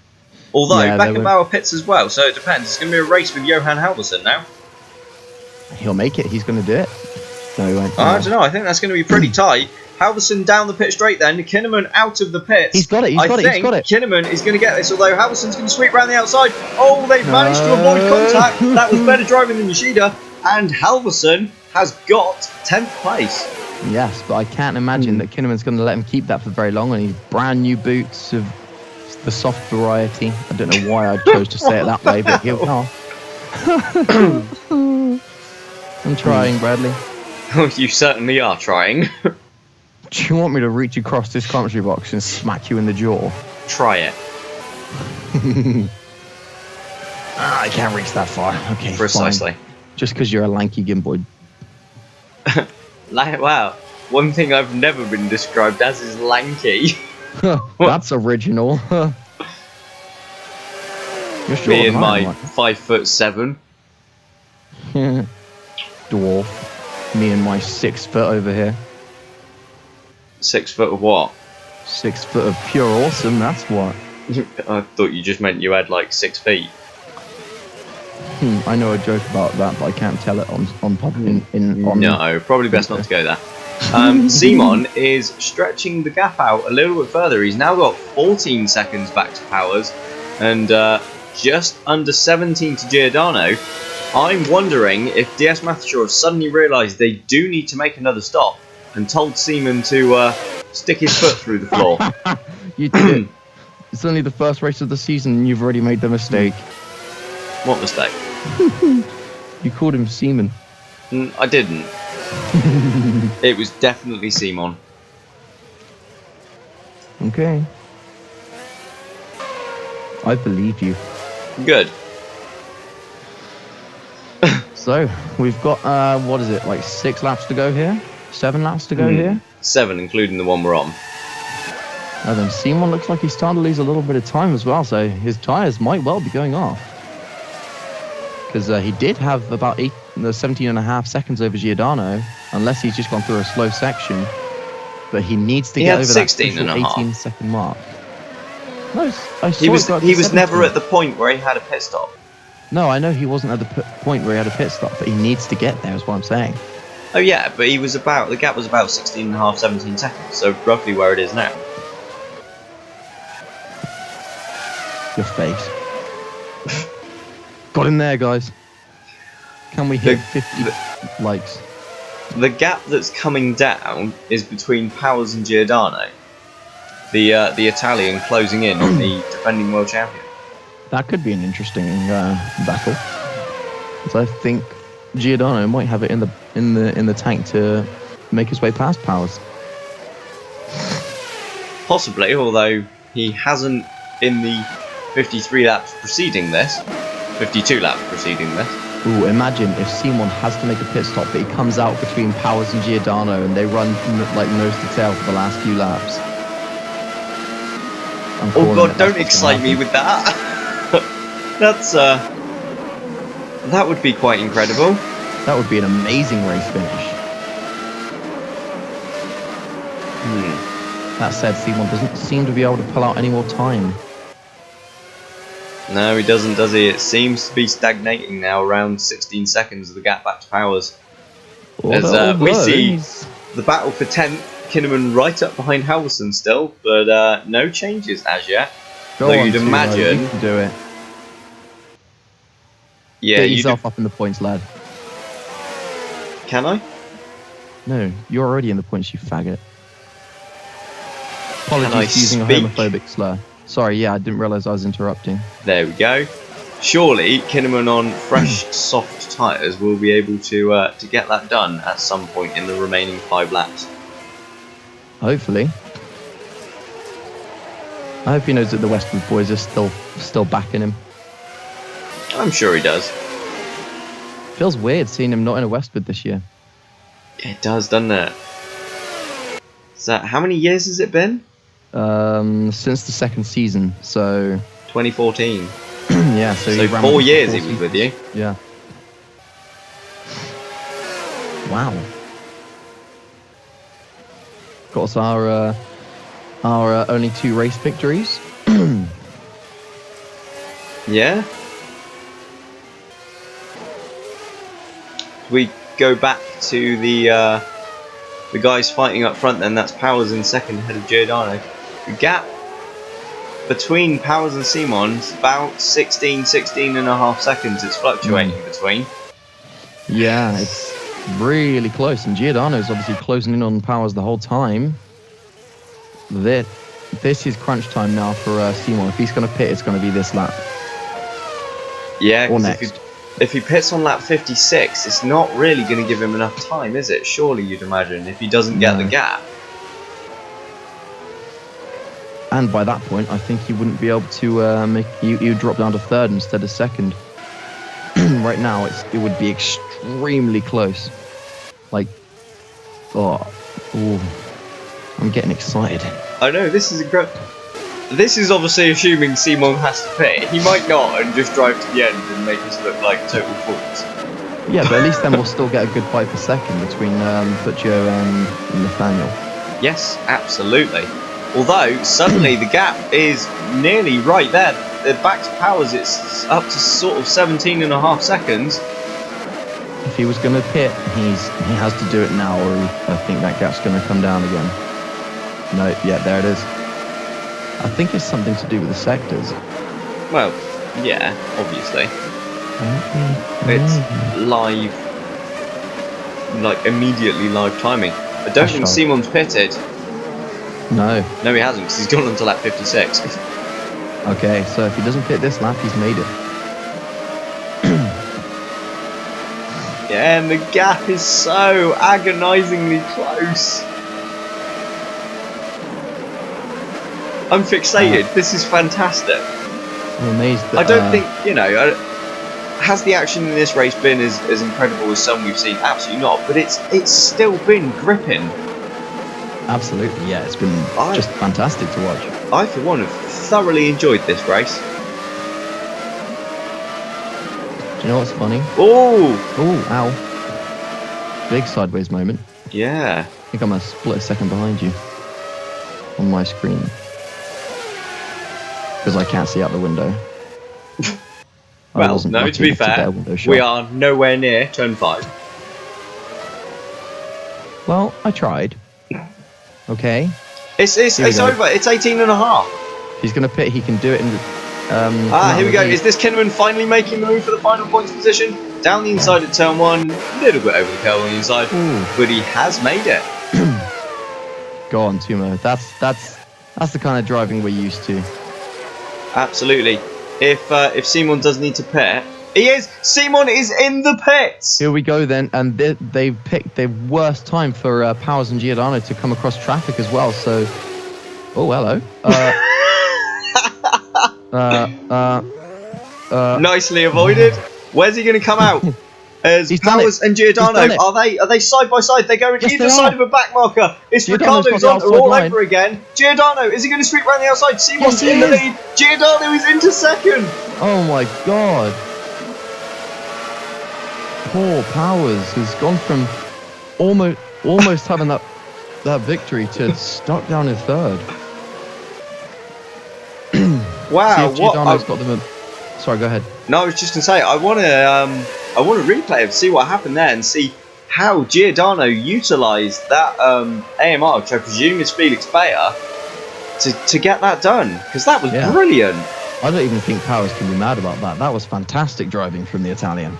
Speaker 1: Although, Beckenbauer pits as well, so it depends. It's going to be a race with Johan Halvorsen now.
Speaker 2: He'll make it, he's going to do it. No, he won't.
Speaker 1: I don't know, I think that's going to be pretty tight. Halvorsen down the pit straight then, Kinnaman out of the pits.
Speaker 2: He's got it,
Speaker 1: I think Kinnaman is going to get this, although Halvorsen's going to sweep around the outside. Oh, they've managed to avoid contact. That was better driving than Yoshida. And Halvorsen has got 10th place.
Speaker 2: Yes, but I can't imagine that Kinnaman's going to let him keep that for very long. And he's brand new boots of the soft variety. I don't know why I chose to say it that way, but here we are. I'm trying, Bradley.
Speaker 1: Oh, you certainly are trying.
Speaker 2: Do you want me to reach across this commentary box and smack you in the jaw?
Speaker 1: Try it.
Speaker 2: I can't reach that far. Okay,
Speaker 1: Precisely.
Speaker 2: fine. Just because you're a lanky gimboid.
Speaker 1: Wow. One thing I've never been described as is lanky.
Speaker 2: That's original. You're shorter
Speaker 1: Me and
Speaker 2: than I am,
Speaker 1: my
Speaker 2: like.
Speaker 1: 5'7".
Speaker 2: Dwarf. Me and my 6 foot over here.
Speaker 1: 6 foot of what?
Speaker 2: 6 foot of pure awesome, that's what.
Speaker 1: I thought you just meant you had like 6 feet.
Speaker 2: I know a joke about that, but I can't tell it on
Speaker 1: No, probably best not to go there. Simon is stretching the gap out a little bit further. He's now got 14 seconds back to Powers and just under 17 to Giordano. I'm wondering if DS Mathshaw have suddenly realised they do need to make another stop and told Seaman to stick his foot through the floor.
Speaker 2: You did it. It's only the first race of the season and you've already made the mistake.
Speaker 1: What mistake?
Speaker 2: You called him Seaman.
Speaker 1: I didn't. It was definitely Simon.
Speaker 2: Okay. I believe you.
Speaker 1: Good.
Speaker 2: So, we've got, what is it, like 6 laps to go here? 7 laps to go here?
Speaker 1: 7, including the one we're on.
Speaker 2: And then Simon looks like he's starting to lose a little bit of time as well, so his tyres might well be going off. Because he did have about 17.5 seconds over Giordano, unless he's just gone through a slow section. But he needs to get over that 18-second mark. No,
Speaker 1: he was never at the point where he had a pit stop.
Speaker 2: No, I know he wasn't at the point where he had a pit stop, but he needs to get there, is what I'm saying.
Speaker 1: Oh yeah, but the gap was about 16.5, 17 seconds, so roughly where it is now.
Speaker 2: Your face. Got in there, guys. Can we hit 50 likes?
Speaker 1: The gap that's coming down is between Powers and Giordano. The Italian closing in on the defending world champion.
Speaker 2: That could be an interesting battle. Because I think Giordano might have it in the tank to make his way past Powers.
Speaker 1: Possibly, although he hasn't in the 53 laps preceding this. 52 laps preceding this.
Speaker 2: Ooh, imagine if Simon has to make a pit stop, but he comes out between Powers and Giordano and they run like nose to tail for the last few laps.
Speaker 1: Oh god, don't excite me with that. That would be quite incredible.
Speaker 2: That would be an amazing race finish. That said, Simon doesn't seem to be able to pull out any more time.
Speaker 1: No, he doesn't, does he? It seems to be stagnating now around 16 seconds of the gap back to Powers. As we see the battle for 10th, Kinnaman right up behind Halverson still, but no changes as yet.
Speaker 2: Go
Speaker 1: Though
Speaker 2: on,
Speaker 1: you'd imagine...
Speaker 2: You can do it.
Speaker 1: Yeah,
Speaker 2: Get yourself up in the points, lad.
Speaker 1: Can I?
Speaker 2: No, you're already in the points, you faggot. Apologies for using a homophobic slur. Sorry, yeah, I didn't realise I was interrupting.
Speaker 1: There we go. Surely Kinnaman on fresh, soft tyres will be able to get that done at some point in the remaining 5 laps.
Speaker 2: Hopefully. I hope he knows that the Westwood boys are still backing him.
Speaker 1: I'm sure he does.
Speaker 2: Feels weird seeing him not in a Westwood this year.
Speaker 1: It does, doesn't it? So, how many years has it been?
Speaker 2: Since the second season, so
Speaker 1: 2014.
Speaker 2: Yeah, so
Speaker 1: 4 years he was with you.
Speaker 2: Yeah. Wow. Got us our only 2 race victories.
Speaker 1: Yeah. We go back to the guys fighting up front. Then that's Powers in second ahead of Giordano. The gap between Powers and Simon is about 16.5 seconds. It's fluctuating between.
Speaker 2: Yeah, it's really close, and Giordano's obviously closing in on Powers the whole time. This is crunch time now for Simon. If he's going to pit, it's going to be this lap.
Speaker 1: Yeah,
Speaker 2: or next.
Speaker 1: If he pits on lap 56, it's not really going to give him enough time, is it? Surely, you'd imagine, if he doesn't get the gap.
Speaker 2: And by that point, I think he wouldn't be able to make. He would drop down to third instead of second. Right now, it would be extremely close. Like, ooh, I'm getting excited.
Speaker 1: I know, this is incredible. This is obviously assuming Simon has to pit. He might not and just drive to the end and make us look like total fools.
Speaker 2: Yeah, but at least then we'll still get a good fight for second between Butcho and Nathaniel.
Speaker 1: Yes, absolutely. Although, suddenly the gap is nearly right there. The back to Powers, it's up to sort of 17.5 seconds.
Speaker 2: If he was going to pit, he has to do it now, or I think that gap's going to come down again. No, yeah, there it is. I think it's something to do with the sectors.
Speaker 1: Well, yeah, obviously. It's live, like immediately live timing. I don't think Simon's pitted.
Speaker 2: No.
Speaker 1: No, he hasn't, because he's gone on to lap 56.
Speaker 2: Okay, so if he doesn't pit this lap, he's made it.
Speaker 1: Yeah, and the gap is so agonisingly close. I'm fixated. This is fantastic.
Speaker 2: I'm amazed that,
Speaker 1: I don't think, has the action in this race been as incredible as some we've seen? Absolutely not, but it's still been gripping.
Speaker 2: Absolutely, yeah, it's been just fantastic to watch.
Speaker 1: I, for one, have thoroughly enjoyed this race.
Speaker 2: Do you know what's funny?
Speaker 1: Oh,
Speaker 2: ow. Big sideways moment.
Speaker 1: Yeah.
Speaker 2: I think I'm a split second behind you on my screen. Because I can't see out the window.
Speaker 1: Well, no, to be fair, we are nowhere near turn 5.
Speaker 2: Well, I tried. Okay.
Speaker 1: It's over. It's 18.5.
Speaker 2: He's going to pit. He can do it in...
Speaker 1: here we go. Is this Kinnaman finally making the move for the final points position? Down the inside at turn 1. A little bit over the curl on the inside. Ooh. But he has made it.
Speaker 2: Go on, Tumo. That's the kind of driving we're used to.
Speaker 1: Absolutely. If Simon does need to pit, he is. Simon is in the pits.
Speaker 2: Here we go then, and they've picked the worst time for Powers and Giordano to come across traffic as well. So, oh hello.
Speaker 1: Nicely avoided. Where's he going to come out? As Powers and Giordano, are they side by side? They're going either side of a back marker. It's Ricciardo's on all over again. Giordano, is he going to sweep around the outside? Simon's in the lead. Giordano is into second.
Speaker 2: Oh my god. Poor Powers has gone from almost having that victory to stuck down in third.
Speaker 1: Wow,
Speaker 2: Giordano's got them. Sorry, go ahead.
Speaker 1: No, I was just going to say, I want to replay it, see what happened there, and see how Giordano utilised that AMR, which I presume is Felix Bayer, to get that done, because that was brilliant.
Speaker 2: I don't even think Powers can be mad about that. That was fantastic driving from the Italian.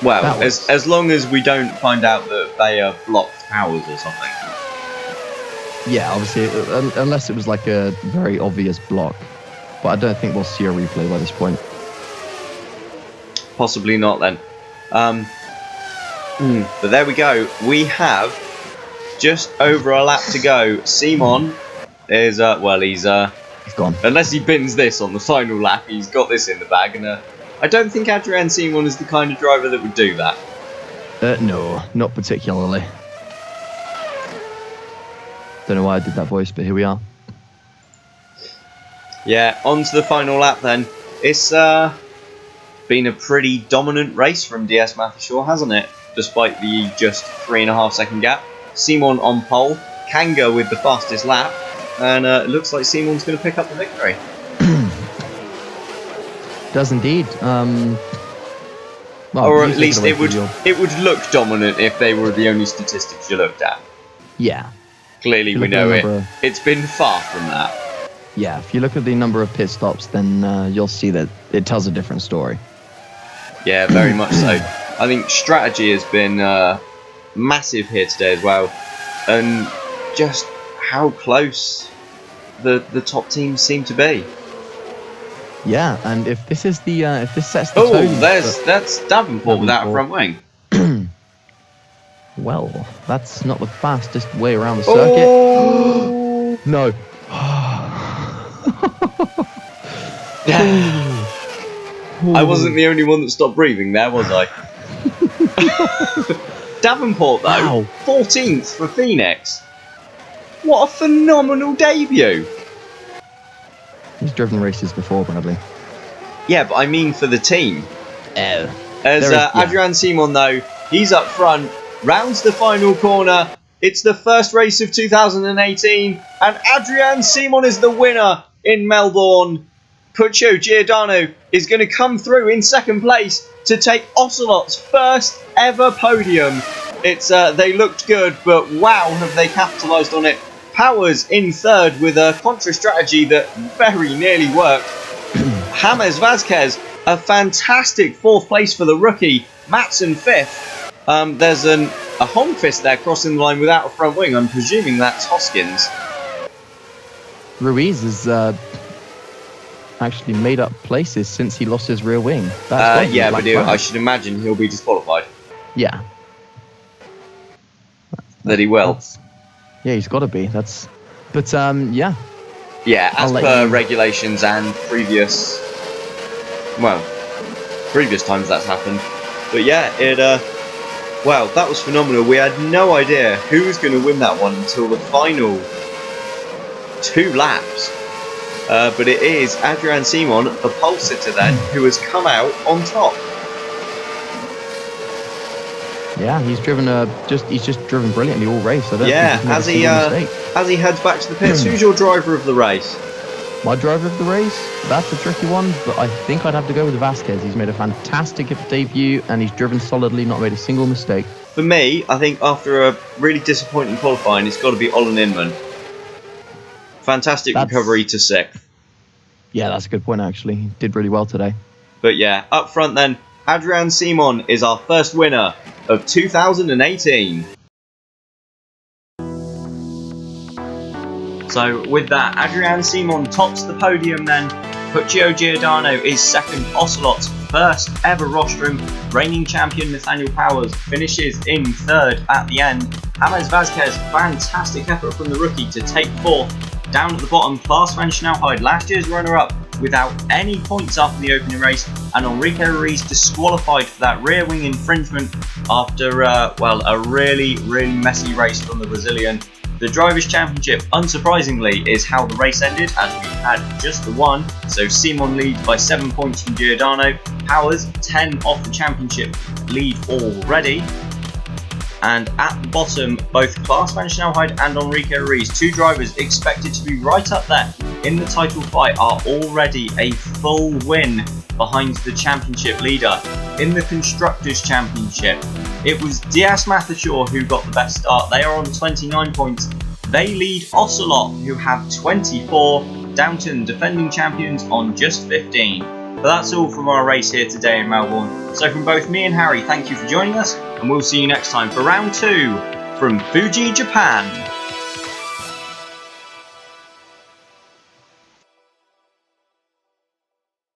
Speaker 1: Well, as long as we don't find out that Bayer blocked Powers or something.
Speaker 2: Yeah, obviously, unless it was like a very obvious block. But I don't think we'll see a replay by this point.
Speaker 1: Possibly not then. But there we go. We have just over a lap to go. Simon is, he's
Speaker 2: gone.
Speaker 1: Unless he bins this on the final lap, he's got this in the bag. And I don't think Adrian Simon is the kind of driver that would do that.
Speaker 2: No, not particularly. Don't know why I did that voice, but here we are.
Speaker 1: Yeah, on to the final lap then. It's been a pretty dominant race from DS Mathershaw, hasn't it? Despite the just 3.5 second gap. Simon on pole, Kanga with the fastest lap, and it looks like Simon's going to pick up the victory.
Speaker 2: Does indeed. Well,
Speaker 1: or at least it would look dominant if they were the only statistics you looked at.
Speaker 2: Yeah.
Speaker 1: Clearly we know it. It's been far from that.
Speaker 2: Yeah, if you look at the number of pit stops, then you'll see that it tells a different story.
Speaker 1: Yeah, very much so. I think strategy has been massive here today as well, and just how close the top teams seem to be.
Speaker 2: Yeah, and if this is the if this sets the tone.
Speaker 1: That's Davenport without a front wing.
Speaker 2: Well, that's not the fastest way around the circuit.
Speaker 1: Oh!
Speaker 2: No.
Speaker 1: I wasn't the only one that stopped breathing there, was I? Davenport, though,
Speaker 2: Wow.
Speaker 1: 14th for Phoenix. What a phenomenal debut.
Speaker 2: He's driven races before, Bradley.
Speaker 1: Yeah, but I mean for the team.
Speaker 2: Oh.
Speaker 1: As Adrian Simon, though, he's up front, rounds the final corner. It's the first race of 2018, and Adrian Simon is the winner in Melbourne. Puccio Giordano is going to come through in second place to take Ocelot's first ever podium. They looked good, but wow, have they capitalised on it. Powers in third with a contra strategy that very nearly worked. James Vasquez, a fantastic fourth place for the rookie. Matson fifth. There's a Holmqvist there crossing the line without a front wing. I'm presuming that's Hoskins.
Speaker 2: Ruiz has actually made up places since he lost his rear wing.
Speaker 1: Yeah, but I should imagine he'll be disqualified.
Speaker 2: Yeah.
Speaker 1: That he will.
Speaker 2: Yeah, he's got to be. Yeah.
Speaker 1: Yeah, as per regulations and previous times that's happened. But yeah, wow, that was phenomenal. We had no idea who was going to win that one until the final 2 laps. But it is Adrian Simon, the pole sitter then, who has come out on top.
Speaker 2: Yeah, he's just driven brilliantly all race. I don't
Speaker 1: as he heads back to the pits. Who's your driver of the race?
Speaker 2: My driver of the race? That's a tricky one, but I think I'd have to go with Vasquez. He's made a fantastic debut and he's driven solidly, not made a single mistake.
Speaker 1: For me, I think after a really disappointing qualifying, it's got to be Olin Inman. Fantastic recovery to 6th.
Speaker 2: Yeah, that's a good point actually. He did really well today.
Speaker 1: But yeah, up front then, Adrian Simon is our first winner of 2018. So with that, Adrian Simon tops the podium then. Puccio Giordano is second. Ocelot's first ever rostrum. Reigning champion Nathaniel Powers finishes in third at the end. James Vasquez, fantastic effort from the rookie to take fourth. Down at the bottom, Klaas van Snelheid, last year's runner-up, without any points after the opening race, and Enrique Ruiz disqualified for that rear wing infringement after a really messy race from the Brazilian. The Drivers' Championship, unsurprisingly, is how the race ended, as we had just the one. So Simon leads by 7 points from Giordano. Powers 10 off the championship lead already. And at the bottom, both Klaas van Snelheid and Enrique Ruiz, 2 drivers expected to be right up there in the title fight, are already a full win behind the championship leader. In the Constructors' Championship, it was Diaz Matheshaw who got the best start. They are on 29 points. They lead Ocelot, who have 24. Downton, defending champions, on just 15. But that's all from our race here today in Melbourne. So from both me and Harry, thank you for joining us, and we'll see you next time for round 2 from Fuji, Japan.